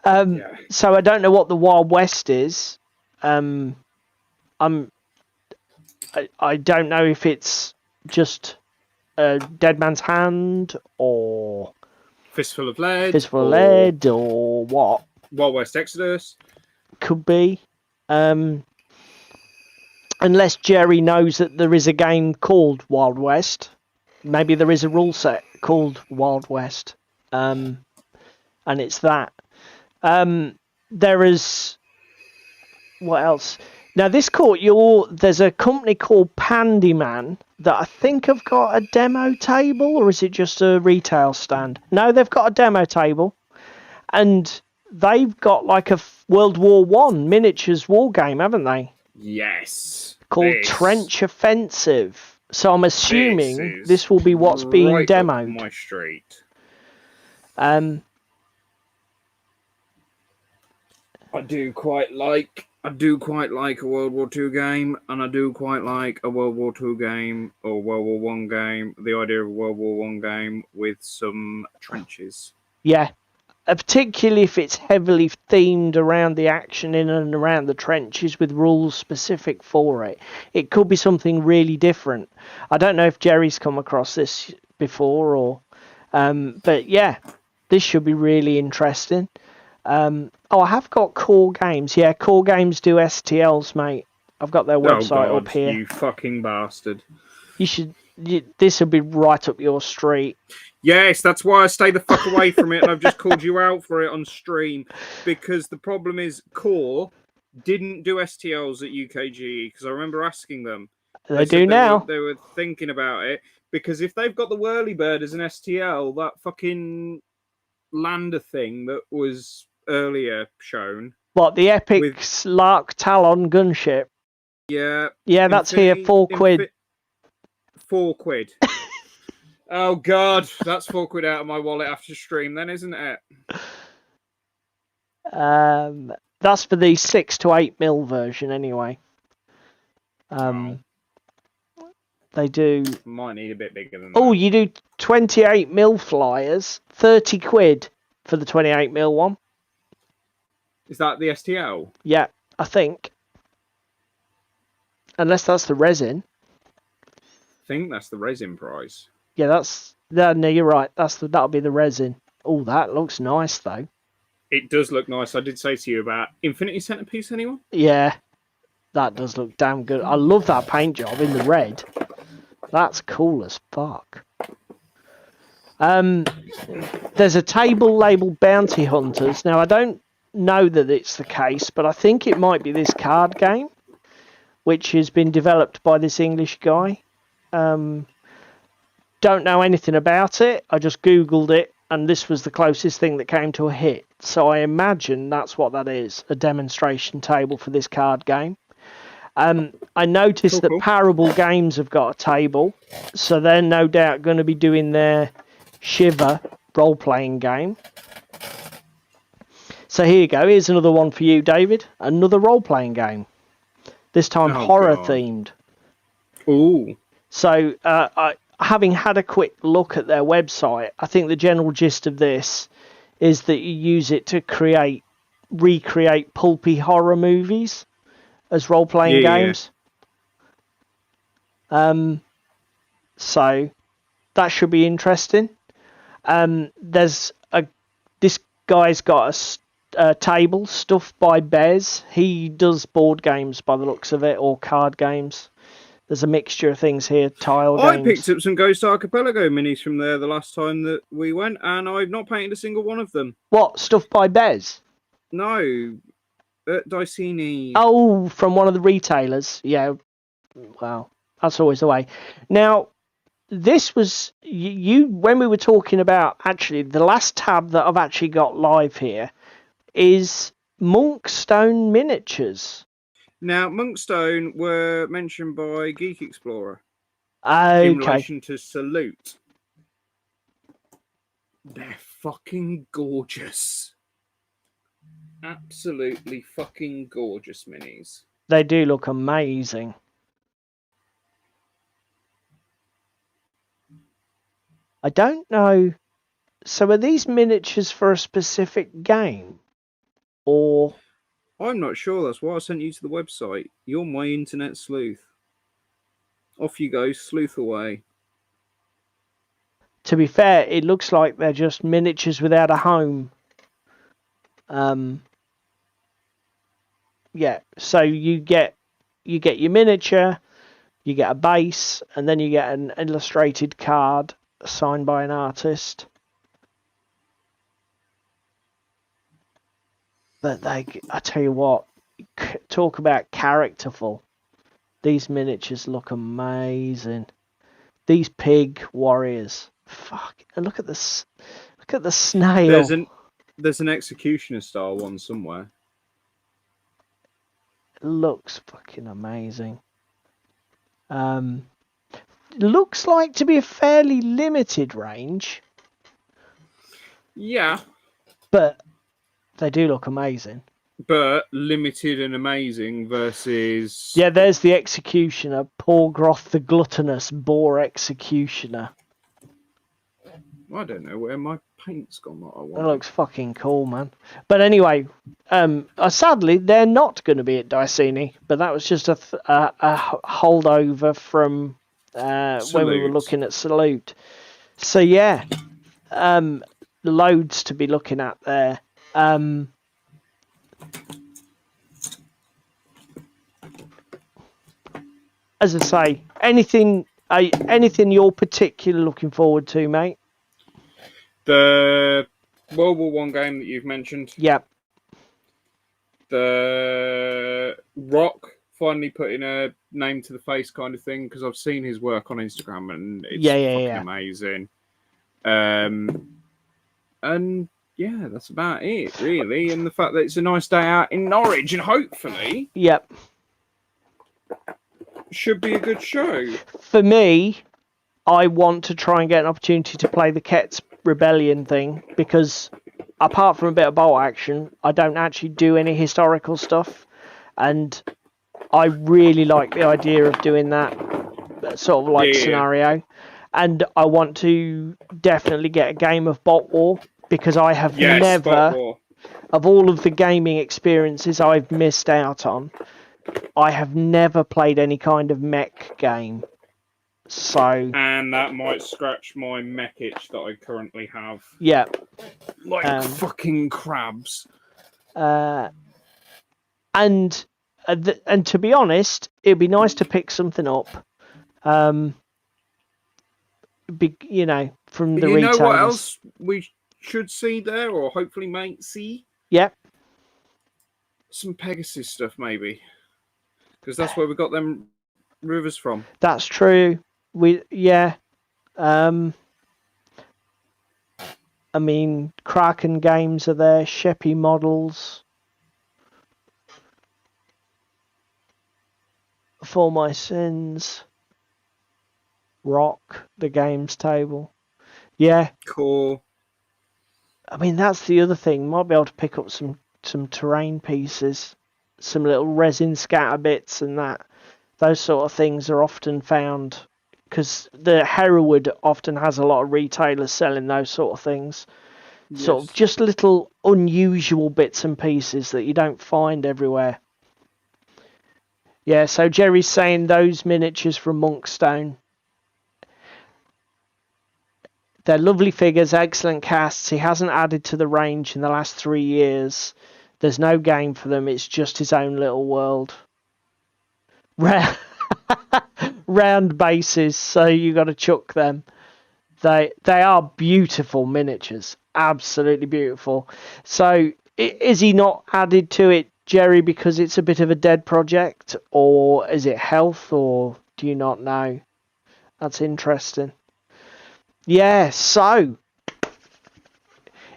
Yeah. So I don't know what the Wild West is. I don't know if it's just a Dead Man's Hand or Fistful of Lead. Fistful of Lead or what? Wild West Exodus. Could be. Unless Gerry knows that there is a game called Wild West. Maybe there is a rule set called Wild West. And it's that. There is... What else? Now, there's a company called Pandyman that I think have got a demo table, or is it just a retail stand? No, they've got a demo table. And they've got like a World War One miniatures war game, haven't they? Yes. Called Trench Offensive. So I'm assuming this will be what's being demoed. Up my street. I do quite like a World War II game, and I do quite like a World War II game or World War One game. The idea of a World War One game with some trenches. Yeah, particularly if it's heavily themed around the action in and around the trenches with rules specific for it. It could be something really different. I don't know if Gerry's come across this before, or but yeah, this should be really interesting. I have got Core Games. Yeah, Core Games do STLs, mate. I've got their website up here. You fucking bastard. You should. This will be right up your street. Yes, that's why I stay the fuck away from it, and I've just called you out for it on stream, because the problem is Core didn't do STLs at UKGE, because I remember asking them. They do now. They were thinking about it, because if they've got the Whirlybird as an STL, that fucking lander thing that was earlier shown. What, the epic Lark Talon gunship? Yeah. Yeah, that's here, £4. 4 quid. Oh, God. That's 4 quid out of my wallet after stream then, isn't it? That's for the 6 to 8 mil version anyway. They do... Might need a bit bigger than that. Oh, you do 28 mil flyers. 30 quid for the 28 mil one. Is that the STL? Yeah, I think. Unless that's the resin. I think that's the resin price. Yeah, no, you're right. That'll be the resin. Oh, that looks nice though. It does look nice. I did say to you about Infinity Centerpiece, anyone? Yeah, that does look damn good. I love that paint job in the red. That's cool as fuck. There's a table labeled Bounty Hunters. Now, I don't know that it's the case, but I think it might be this card game, which has been developed by this English guy. Don't know anything about it. I just Googled it, and this was the closest thing that came to a hit. So I imagine that's what that is, a demonstration table for this card game. I noticed that Parable Games have got a table, so they're no doubt going to be doing their Shiver role-playing game. So here you go. Here's another one for you, David. Another role-playing game. This time horror-themed. Ooh. So, having had a quick look at their website, I think the general gist of this is that you use it to recreate pulpy horror movies as role-playing games. Yeah. So that should be interesting. This guy's got a table stuffed by Bez. He does board games by the looks of it, or card games. There's a mixture of things here, tile games. I picked up some Ghost Archipelago minis from there the last time that we went, and I've not painted a single one of them. What, stuffed by Bez? No, Diceni. Oh, from one of the retailers. Yeah, well, that's always the way. Now, this was, when we were talking about, actually, the last tab that I've actually got live here is Monkstone Miniatures. Now, Monkstone were mentioned by Geek Explorer in relation to Salute. They're fucking gorgeous. Absolutely fucking gorgeous minis. They do look amazing. I don't know. So are these miniatures for a specific game? Or... I'm not sure. That's why I sent you to the website. You're my internet sleuth. Off you go, sleuth away. To be fair, it looks like they're just miniatures without a home. Yeah, so you get your miniature, you get a base, and then you get an illustrated card signed by an artist. But I tell you what, talk about characterful. These miniatures look amazing. These pig warriors, fuck! And look at this. Look at the snail. There's an executioner style one somewhere. It looks fucking amazing. Looks like to be a fairly limited range. Yeah. But they do look amazing. but limited and amazing versus... Yeah, there's the Executioner. Porgroth the Gluttonous Boar Executioner. I don't know where my paint's gone that I want. That looks fucking cool, man. But anyway, sadly, they're not going to be at Diceni, but that was just a holdover from when we were looking at Salute. So, yeah, loads to be looking at there. As I say, anything you're particularly looking forward to, mate? The World War One game that you've mentioned. Yep. The Rock finally putting a name to the face kind of thing, because I've seen his work on Instagram and it's fucking amazing. And yeah, that's about it, really. And the fact that it's a nice day out in Norwich, and hopefully, yep, should be a good show. For me, I want to try and get an opportunity to play the Ket's Rebellion thing, because apart from a bit of bolt action, I don't actually do any historical stuff, and I really like the idea of doing that sort of like scenario. And I want to definitely get a game of Bot War, because I have never, of all of the gaming experiences I've missed out on, I have never played any kind of mech game. So, and that might scratch my mech itch that I currently have. Yeah. Like fucking crabs. And to be honest, it'd be nice to pick something up. From the retailers. You know what else we should see there, or hopefully might see? Yep. Some Pegasus stuff, maybe. Because that's where we got them rivers from. That's true. I mean, Kraken games are there, Sheppy models. For My Sins. Rock, the games table. Yeah. Cool. I mean, that's the other thing. Might be able to pick up some terrain pieces, some little resin scatter bits and that. Those sort of things are often found, because the Hereward often has a lot of retailers selling those sort of things. Yes. Sort of just little unusual bits and pieces that you don't find everywhere. Yeah, so Gerry's saying those miniatures from Monkstone. They're lovely figures, excellent casts. He hasn't added to the range in the last 3 years. There's no game for them. It's just his own little world. Round bases, so you got to chuck them. They are beautiful miniatures, absolutely beautiful. So is he not added to it, Gerry, because it's a bit of a dead project, or is it health, or do you not know? That's interesting. Yeah, so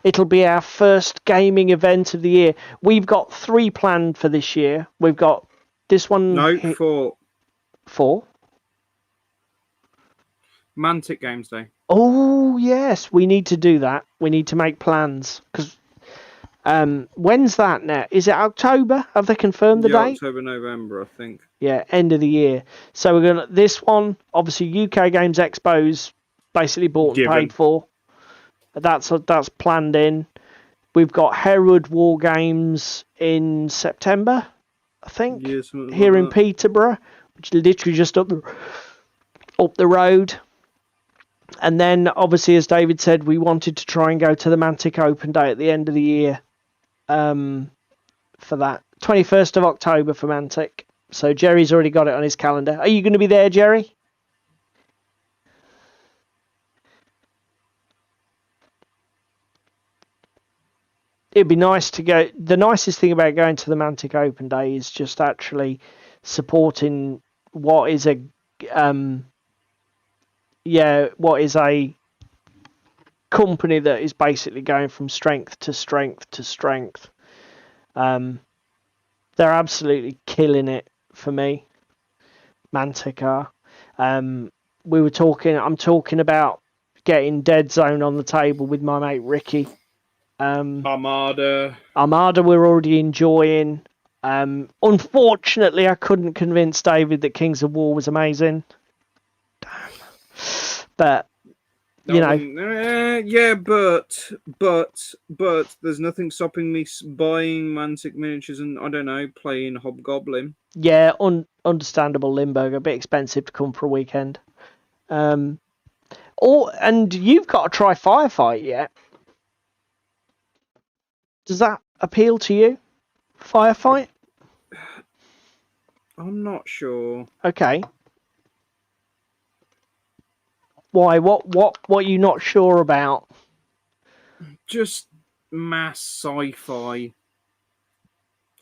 it'll be our first gaming event of the year. We've got 3 planned for this year. We've got this one. No, 4. 4? Mantic Games Day. Oh, yes. We need to do that. We need to make plans. Because when's that now? Is it October? Have they confirmed the date? October, November, I think. Yeah, end of the year. So we're going to... This one, obviously, UK Games Expo's basically bought and paid for. That's planned in. We've got Hereward War Games in September, I think, here in Peterborough, which is literally just up the road. And then, obviously, as David said, we wanted to try and go to the Mantic Open Day at the end of the year for that. 21st of October for Mantic. So Gerry's already got it on his calendar. Are you going to be there, Gerry? It'd be nice to go. The nicest thing about going to the Mantic Open Day is just actually supporting what is a company that is basically going from strength to strength to strength. They're absolutely killing it for me. Mantic are. I'm talking about getting Dead Zone on the table with my mate Ricky. Armada we're already enjoying. Unfortunately, I couldn't convince David that Kings of War was amazing. Damn. But yeah, but there's nothing stopping me buying Mantic miniatures and I don't know, playing Hobgoblin. Yeah, understandable. Limburg, a bit expensive to come for a weekend. And you've got to try Firefight yet. Does that appeal to you? Firefight? I'm not sure. Okay. Why? What are you not sure about? Just mass sci-fi.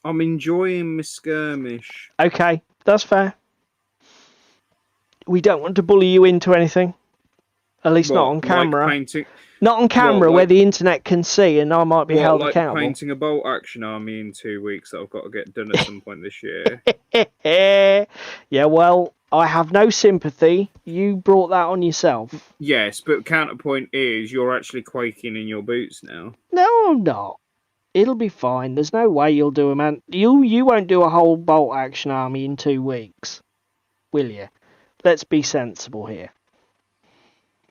I'm enjoying my skirmish. Okay, that's fair. We don't want to bully you into anything. At least not on camera. Like painting... Not on camera where the internet can see and I might be held accountable. Painting a bolt action army in 2 weeks that I've got to get done at some point this year. Yeah, well, I have no sympathy. You brought that on yourself. Yes, but counterpoint is you're actually quaking in your boots now. No, I'm not. It'll be fine. There's no way you'll do a man. You won't do a whole bolt action army in 2 weeks, will you? Let's be sensible here.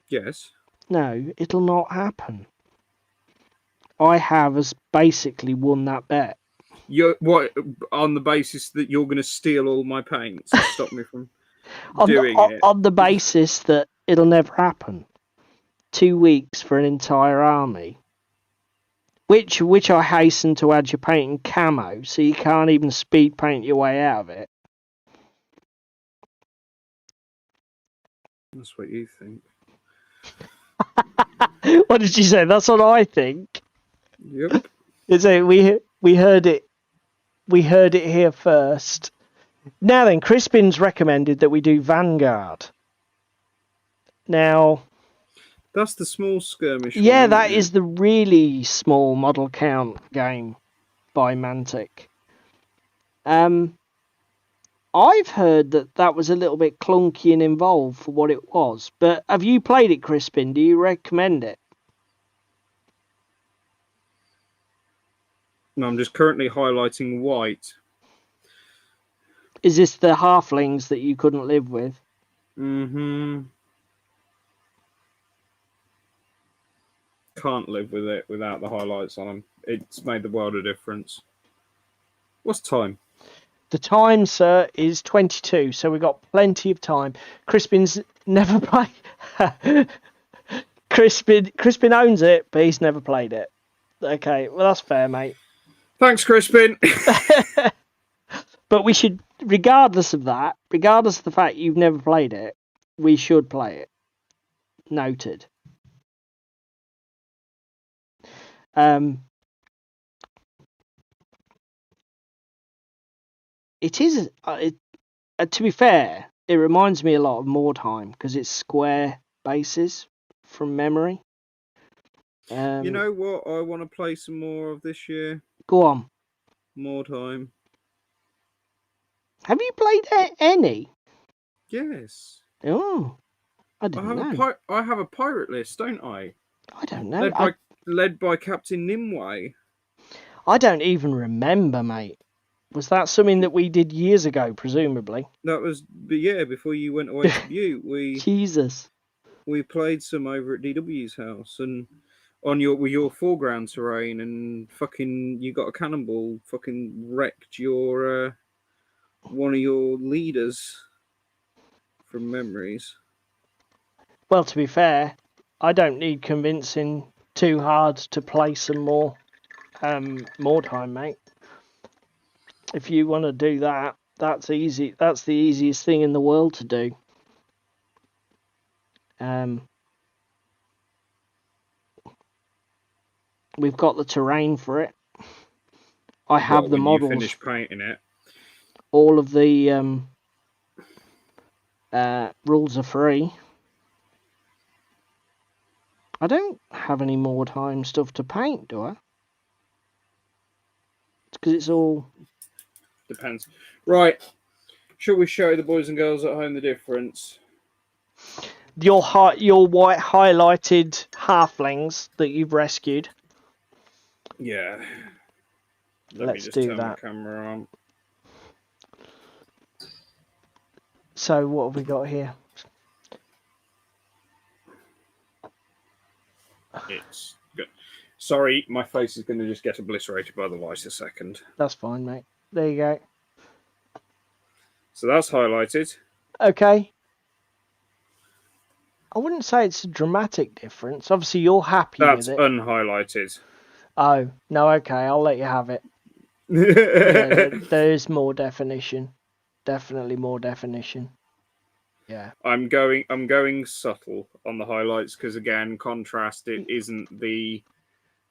Yes. No, it'll not happen. I have basically won that bet. What, on the basis that you're going to steal all my paints to stop me from doing it? On the basis that it'll never happen. 2 weeks for an entire army. Which I hasten to add your paint in camo, so you can't even speed paint your way out of it. That's what you think. What did you say? That's what I think. Yep. We heard it. We heard it here first. Now then, Crispin's recommended that we do Vanguard. Now, that's the small skirmish. Yeah, that is the really small model count game by Mantic. I've heard that was a little bit clunky and involved for what it was. But have you played it, Crispin? Do you recommend it? No, I'm just currently highlighting white. Is this the halflings that you couldn't live with? Mm-hmm. Can't live with it without the highlights on them. It's made the world of difference. What's time? The time, sir, is 22, so we've got plenty of time. Crispin's never played... Crispin owns it, but he's never played it. Okay, well, that's fair, mate. Thanks, Crispin. But we should, regardless of that, regardless of the fact you've never played it, we should play it. Noted. It is, to be fair, it reminds me a lot of Mordheim because it's square bases from memory. You know what I want to play some more of this year? Go on. Mordheim. Have you played any? Yes. Oh, I didn't know. I have a pirate list, don't I? I don't know. Led by Captain Nimue. I don't even remember, mate. Was that something that we did years ago, presumably? That was, before you went away to Butte. Jesus. We played some over at DW's house and on your foreground terrain, and fucking you got a cannonball fucking wrecked your one of your leaders from memories. Well, to be fair, I don't need convincing too hard to play some more time, mate. If you want to do that, that's easy. That's the easiest thing in the world to do. We've got the terrain for it. I have the models. You finish painting it. All of the rules are free. I don't have any more time stuff to paint, do I? It's because it's all... Depends. Right. Shall we show the boys and girls at home the difference? Your white highlighted halflings that you've rescued. Yeah. Let me Let's just do turn that. my camera on. So what have we got here? It's good. Sorry, my face is going to just get obliterated by the light a second. That's fine, mate. There you go. So that's highlighted. Okay. I wouldn't say it's a dramatic difference. Obviously, you're happy That's with it. unhighlighted. Oh, no, okay. I'll let you have it. Yeah, there is more definition. Definitely more definition. Yeah. I'm going subtle on the highlights because again, contrast it isn't the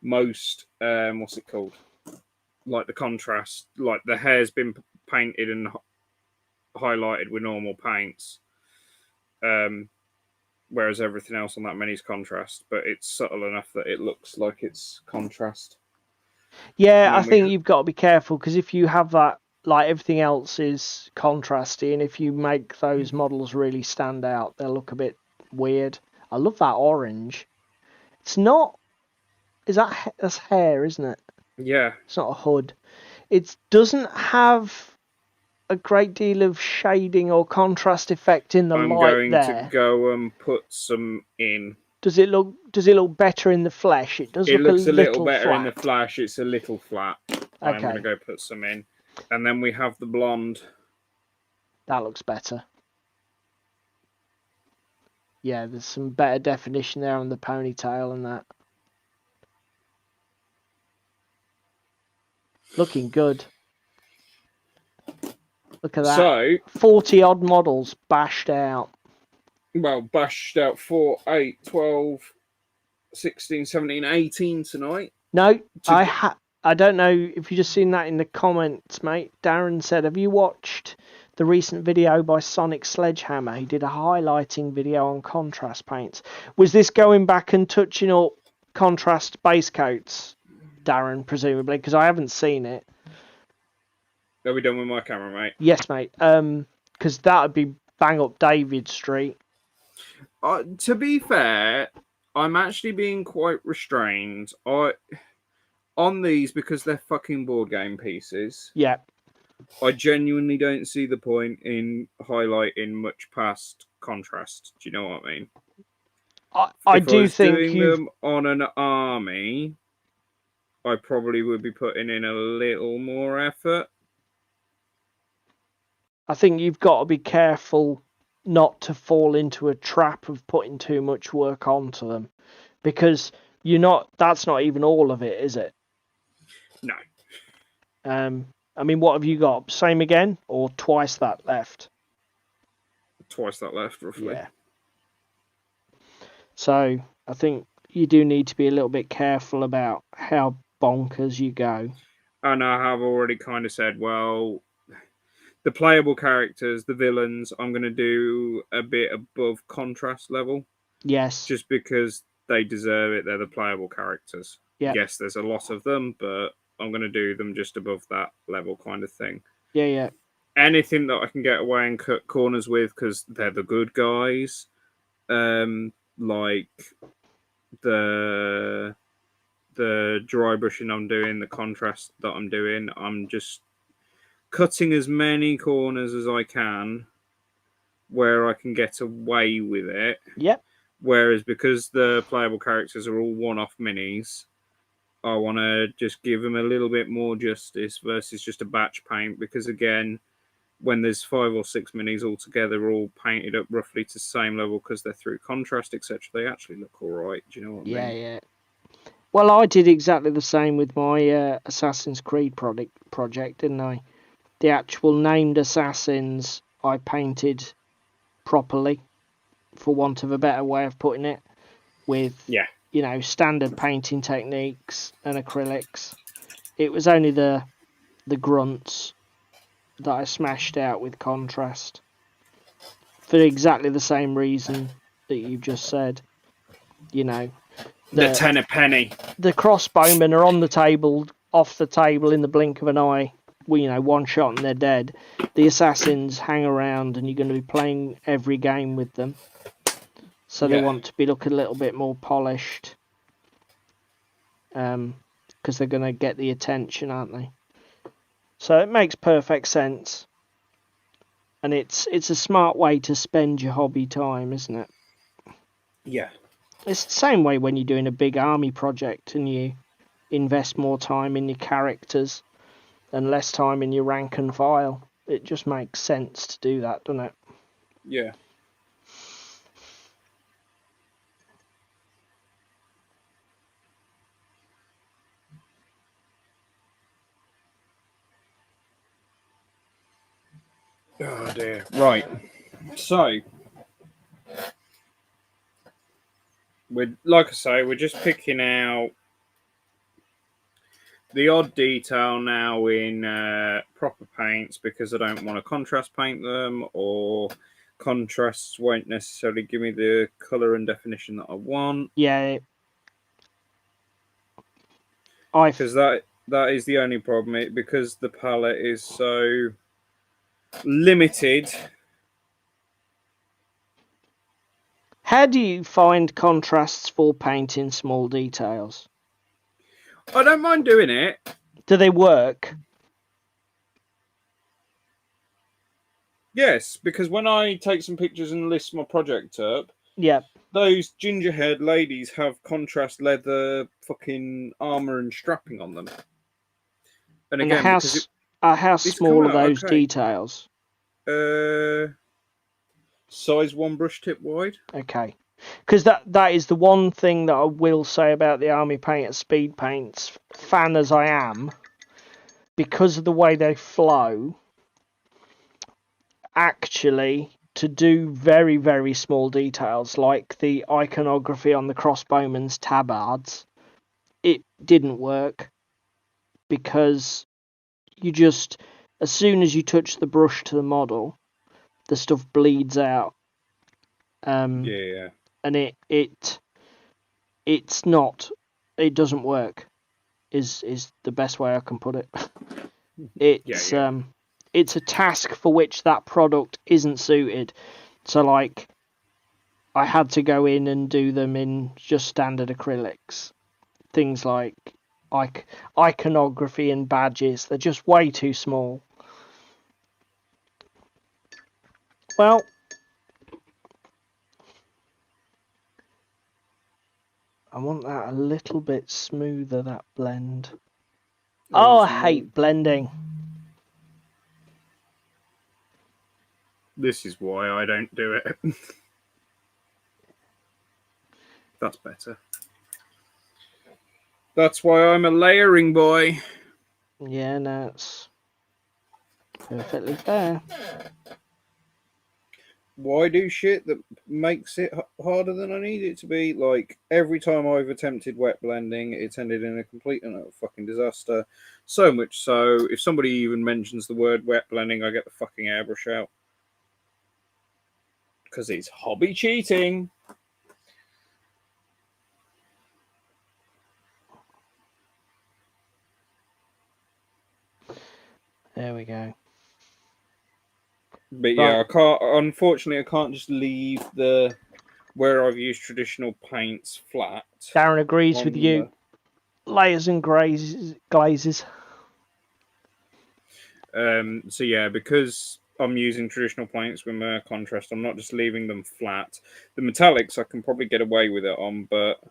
most what's it called? Like the contrast, like the hair's been painted and highlighted with normal paints. Whereas everything else on that menu is contrast, but it's subtle enough that it looks like it's contrast. Yeah, I think you've got to be careful because if you have that, like everything else is contrasty, and if you make those models really stand out, they'll look a bit weird. I love that orange. It's not. That's hair, isn't it? Yeah. It's not a hood. It doesn't have a great deal of shading or contrast effect in the I'm light going there. to go and put some in. Does it look better in the flesh? It does. It look looks a little better flat. in the flash. It's a little flat. I'm going to go put some in. And then we have the blonde. That looks better. Yeah, there's some better definition there on the ponytail and that. Looking good. Look at that. So 40 odd models bashed out. Well, bashed out 4, 8, 12, 16, 17, 18 tonight. No, I don't know if you just seen that in the comments, mate. Darren said, have you watched the recent video by Sonic Sledgehammer? He did a highlighting video on contrast paints. Was this going back and touching up contrast base coats, Darren, presumably? Because I haven't seen it. Are we done with my camera, mate? Yes, mate. Because that would be bang up David Street. To be fair, I'm actually being quite restrained on these because they're fucking board game pieces. Yeah. I genuinely don't see the point in highlighting much past contrast. Do you know what I mean? I do think doing them on an army, I probably would be putting in a little more effort. I think you've got to be careful not to fall into a trap of putting too much work onto them, because that's not even all of it, is it? No. I mean, what have you got? Same again, or twice that left? Twice that left, roughly. Yeah. So I think you do need to be a little bit careful about how bonkers you go. And I have already kind of said, well, the playable characters, the villains, I'm going to do a bit above contrast level. Yes. Just because they deserve it. They're the playable characters. Yeah. Yes, there's a lot of them, but I'm going to do them just above that level kind of thing. Yeah. Anything that I can get away and cut corners with because they're the good guys. Like the dry brushing I'm doing, the contrast that I'm doing, I'm just cutting as many corners as I can where I can get away with it. Yep. Whereas because the playable characters are all one-off minis, I want to just give them a little bit more justice versus just a batch paint. Because again, when there's 5 or 6 minis all together, all painted up roughly to the same level because they're through contrast, etc., they actually look all right. Do you know what I mean? Yeah. Well, I did exactly the same with my Assassin's Creed project, didn't I? The actual named assassins I painted properly, for want of a better way of putting it, with standard painting techniques and acrylics. It was only the grunts that I smashed out with contrast for exactly the same reason that you've just said. The tenner penny. The crossbowmen are on the table, off the table in the blink of an eye. One shot and they're dead. The assassins hang around, and you're going to be playing every game with them. So they want to be looking a little bit more polished. Because because they're going to get the attention, aren't they? So it makes perfect sense. And it's a smart way to spend your hobby time, isn't it? Yeah. It's the same way when you're doing a big army project and you invest more time in your characters and less time in your rank and file. It just makes sense to do that, doesn't it? Yeah. Oh dear. Right. So, like I say, we're just picking out the odd detail now in proper paints because I don't want to contrast paint them, or contrasts won't necessarily give me the colour and definition that I want. Yeah. Because that is the only problem, because the palette is so limited. How do you find contrasts for painting small details? I don't mind doing it. Do they work? Yes, because when I take some pictures and list my project up, Yeah. those ginger-haired ladies have contrast leather fucking armor and strapping on them. And again, how it's small are come out those okay. details? Size 1 brush tip wide. Okay. Because that is the one thing that I will say about the Army Painter speed paints, fan as I am, because of the way they flow, actually, to do very, very small details, like the iconography on the crossbowman's tabards, it didn't work, because you just, as soon as you touch the brush to the model, the stuff bleeds out. Yeah. And it's not, it doesn't work, is the best way I can put it. It's a task for which that product isn't suited. So like, I had to go in and do them in just standard acrylics. Things like iconography and badges, they're just way too small. Well, I want that a little bit smoother, that blend. Oh, I hate blending. This is why I don't do it. That's better. That's why I'm a layering boy. Yeah, no, it's perfectly fair. Why do shit that makes it harder than I need it to be? Like, every time I've attempted wet blending, it's ended in a complete and utter fucking disaster. So much so, if somebody even mentions the word wet blending, I get the fucking airbrush out. Because it's hobby cheating. There we go. But yeah, unfortunately, I can't just leave where I've used traditional paints flat. Darren agrees with you. Layers and glazes. So yeah, because I'm using traditional paints with my contrast, I'm not just leaving them flat. The metallics I can probably get away with it on, but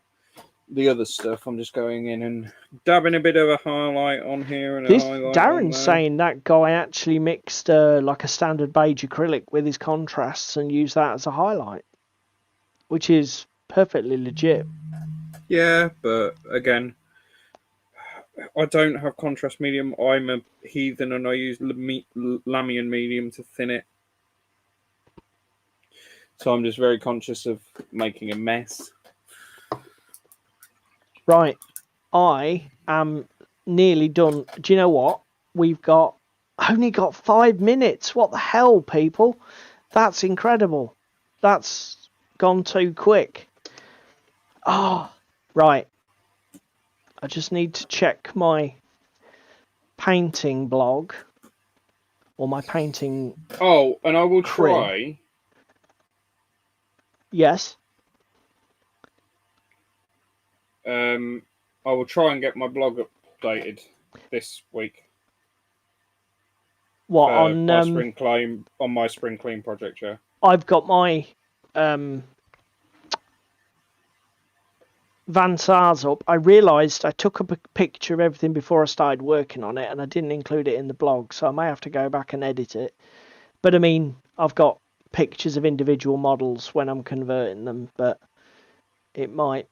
the other stuff I'm just going in and dabbing a bit of a highlight on here and a highlight Darren's on there. saying that guy actually mixed like a standard beige acrylic with his contrasts and used that as a highlight, which is perfectly legit. Yeah, but again, I don't have contrast medium. I'm a heathen and I use Lamian medium to thin it. So I'm just very conscious of making a mess. Right. I am nearly done. Do you know what? We've only got 5 minutes. What the hell, people? That's incredible. That's gone too quick. Oh, right. I just need to check my painting blog or my painting. Oh, and I will try. Yes. I will try and get my blog up updated this week. What on my spring clean project? Yeah, I've got my Van Sars up. I realised I took up a picture of everything before I started working on it, and I didn't include it in the blog, so I may have to go back and edit it. But I mean, I've got pictures of individual models when I'm converting them, but I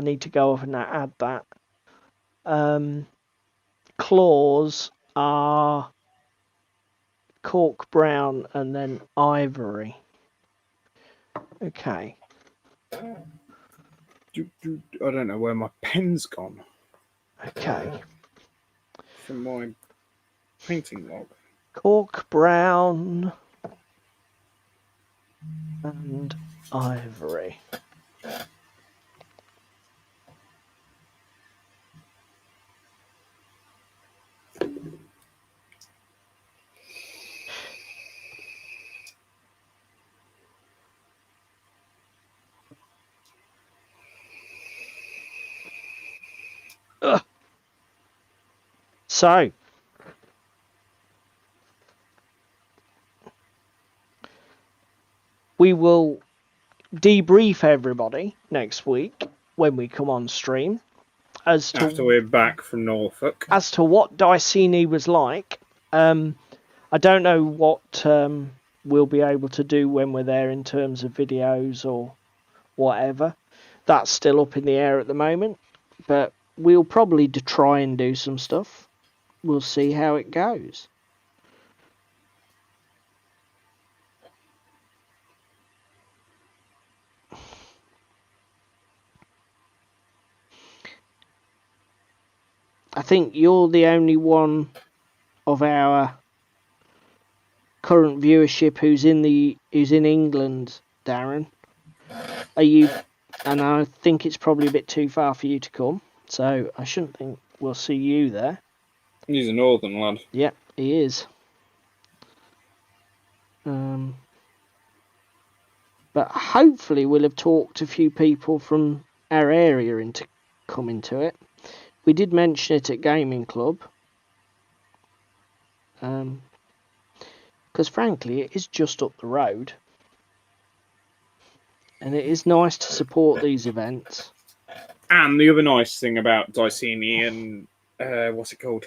need to go off and add that. Claws are cork brown and then ivory. Okay. I don't know where my pen's gone. Okay. From my painting log. Cork brown and ivory. Ugh. So, we will debrief everybody next week when we come on stream After we're back from Norfolk. As to what Diceni was like. I don't know what we'll be able to do when we're there in terms of videos or whatever. That's still up in the air at the moment, but we'll probably try and do some stuff. We'll see how it goes. I think you're the only one of our current viewership who's in England, Darren. Are you? And I think it's probably a bit too far for you to come, so I shouldn't think we'll see you there. He's a northern lad. Yep, he is. But hopefully we'll have talked a few people from our area into coming to it. We did mention it at Gaming Club. Because frankly, it is just up the road. And it is nice to support these events. And the other nice thing about Diceni and, what's it called?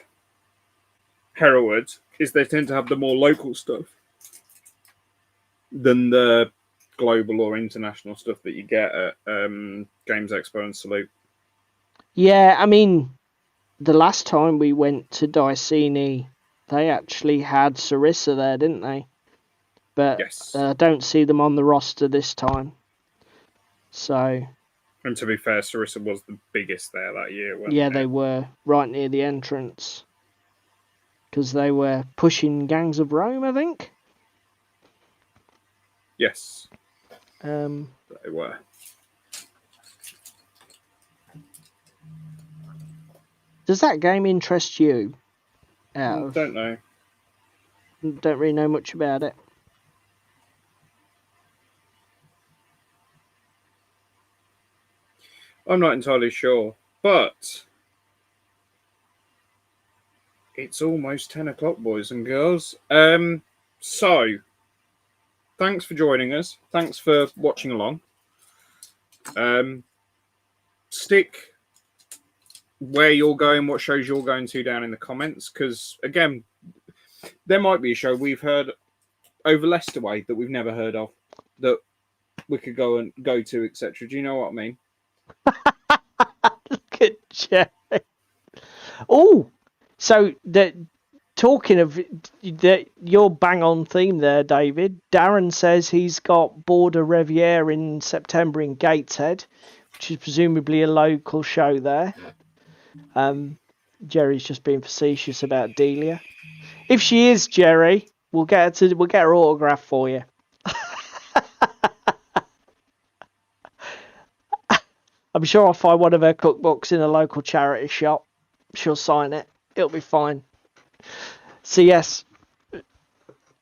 Hereward, is they tend to have the more local stuff than the global or international stuff that you get at Games Expo and Salute. Yeah, I mean, the last time we went to Diceni, they actually had Sarissa there, didn't they? But yes. I don't see them on the roster this time. So. And to be fair, Sarissa was the biggest there that year. Yeah, they were right near the entrance. Because they were pushing Gangs of Rome, I think. Yes. They were. Does that game interest you? Don't know. Don't really know much about it. I'm not entirely sure, but it's almost 10 o'clock, boys and girls. So, thanks for joining us. Thanks for watching along. Stick where you're going, what shows you're going to down in the comments, because, again, there might be a show we've heard over Leicester Way that we've never heard of, that we could go to, etc. Do you know what I mean? Look at Gerry. Oh, so talking of your bang on theme there, David. Darren says he's got Border Riviere in September in Gateshead, which is presumably a local show there. Gerry's just being facetious about Delia. If she is Gerry, we'll get her autograph for you. I'm sure I'll find one of her cookbooks in a local charity shop. She'll sign it. It'll be fine. So yes,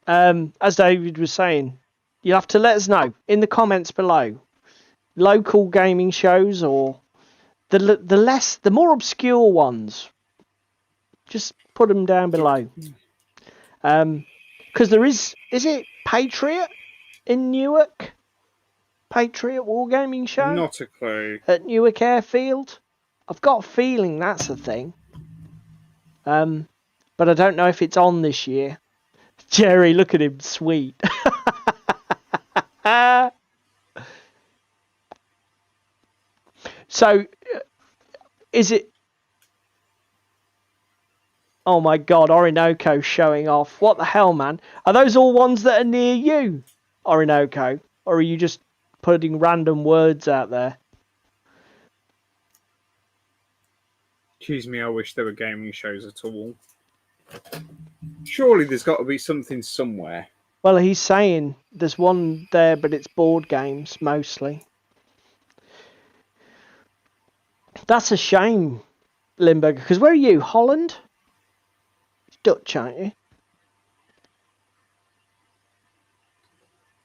as David was saying, you'll have to let us know in the comments below. Local gaming shows or the more obscure ones. Just put them down below. Because there is it Patriot in Newark? Patriot Wargaming Show? Not a clue. At Newark Airfield? I've got a feeling that's a thing. But I don't know if it's on this year. Gerry, look at him, sweet. So, is it... Oh my god, Orinoco showing off. What the hell, man? Are those all ones that are near you, Orinoco? Or are you just putting random words out there? Excuse me, I wish there were gaming shows at all. Surely there's got to be something somewhere. Well, he's saying there's one there, but it's board games, mostly. That's a shame, Limburger, because where are you? Holland? Dutch, aren't you?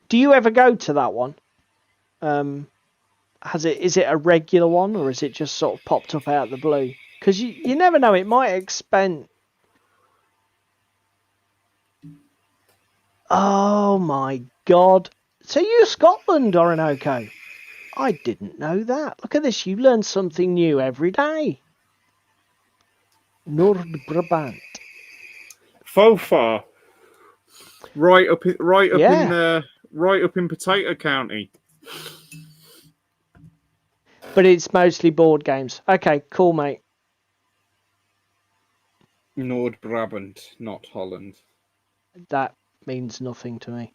Do you ever go to that one? Is it a regular one, or is it just sort of popped up out of the blue? Because you never know, it might expend. Oh my god. So you're Scotland, Orinoco. I didn't know that. Look at this, you learn something new every day. Noord-Brabant. Faux far. Right up in Potato County. But it's mostly board games. Okay, cool, mate. Noord-Brabant, not Holland. That means nothing to me.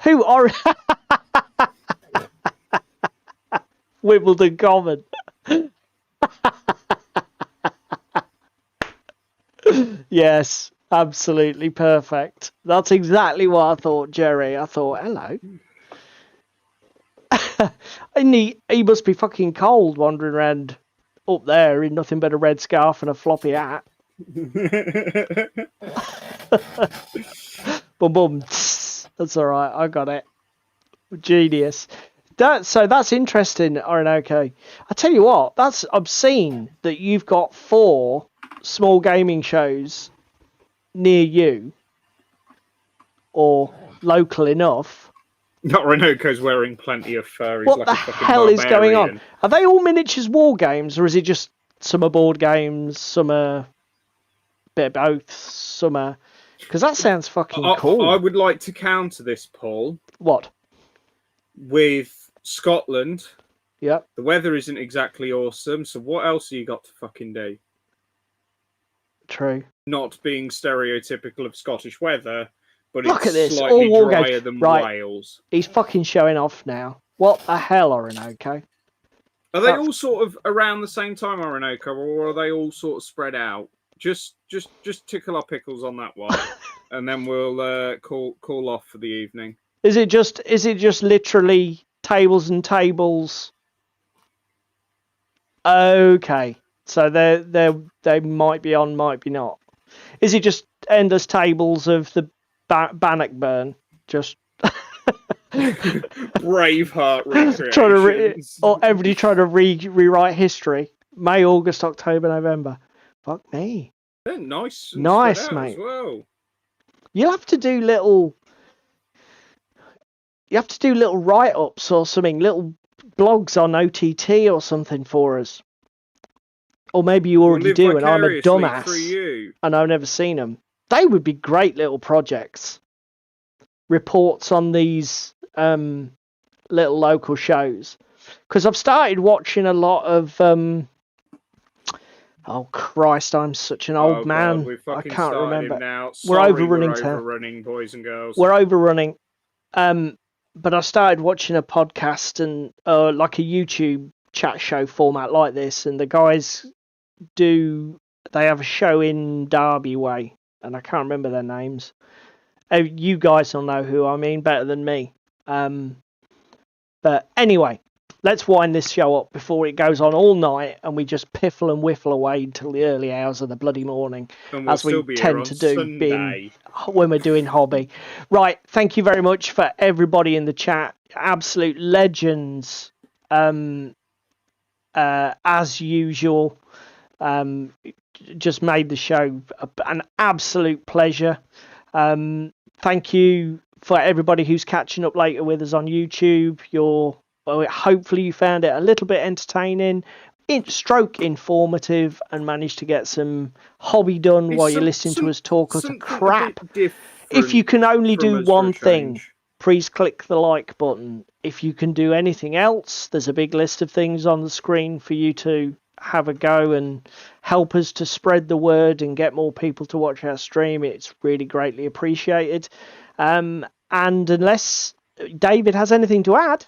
Who are Wimbledon Common? Yes, absolutely perfect. That's exactly what I thought, Gerry. I thought, hello. And he must be fucking cold wandering around up there in nothing but a red scarf and a floppy hat. Boom, boom. That's all right. I got it. Genius. So that's interesting, Orinoco. I tell you what, that's obscene that you've got 4 small gaming shows near you or local enough. Orinoco's wearing plenty of fur. He's What like the a fucking hell is going on? barbarian. Are they all miniatures war games, or is it just some are board games, some are a bit of both, some are... Because that sounds fucking cool. I would like to counter this, Paul. What? With Scotland, Yep. the weather isn't exactly awesome, so what else have you got to fucking do? True. Not being stereotypical of Scottish weather, but Look it's at this, slightly all war drier games. than Right. Wales. He's fucking showing off now. What the hell, Orinoco? Are they all sort of around the same time, Orinoco, or are they all sort of spread out? Just tickle our pickles on that one, and then we'll call off for the evening. Is it just literally tables and tables? Okay, so they might be on, might be not. Is it just endless tables of the Bannockburn? Just Braveheart recreations. or everybody trying to rewrite history. May, August, October, November. Fuck me. They're nice, Nice, mate. As well. You'll have to do little. You have to do little write-ups or something, little blogs on OTT or something for us. Or maybe you already do, and I'm a dumbass, and I've never seen them. They would be great little projects. Reports on these little local shows. Because I've started watching a lot of... Oh, Christ, I'm such an old man. I can't remember. Now. We're overrunning, boys and girls. We're overrunning. But I started watching a podcast and like a YouTube chat show format like this, and the guys they have a show in Derby way, and I can't remember their names. You guys will know who I mean better than me. But anyway, let's wind this show up before it goes on all night and we just piffle and whiffle away until the early hours of the bloody morning, And we'll as we still be here tend on to do Sunday. when we're doing hobby. Right, thank you very much for everybody in the chat. Absolute legends, as usual. Just made the show an absolute pleasure. Thank you for everybody who's catching up later with us on YouTube. Hopefully you found it a little bit entertaining, stroke informative, and managed to get some hobby done while you're listening to us talk utter crap. If you can only do one thing, please click the like button. If you can do anything else, there's a big list of things on the screen for you to have a go and help us to spread the word and get more people to watch our stream. It's really greatly appreciated. And unless David has anything to add,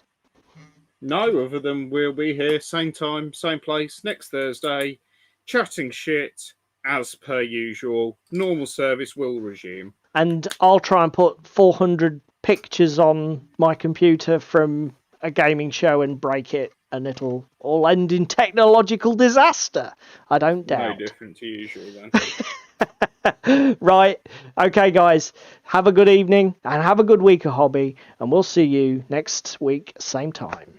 no, other than we'll be here same time, same place next Thursday, chatting shit as per usual. Normal service will resume, and I'll try and put 400 pictures on my computer from a gaming show and break it, and it'll all end in technological disaster. I don't doubt. No different to usual then. Right. Okay, guys. Have a good evening and have a good week of hobby, and we'll see you next week, same time.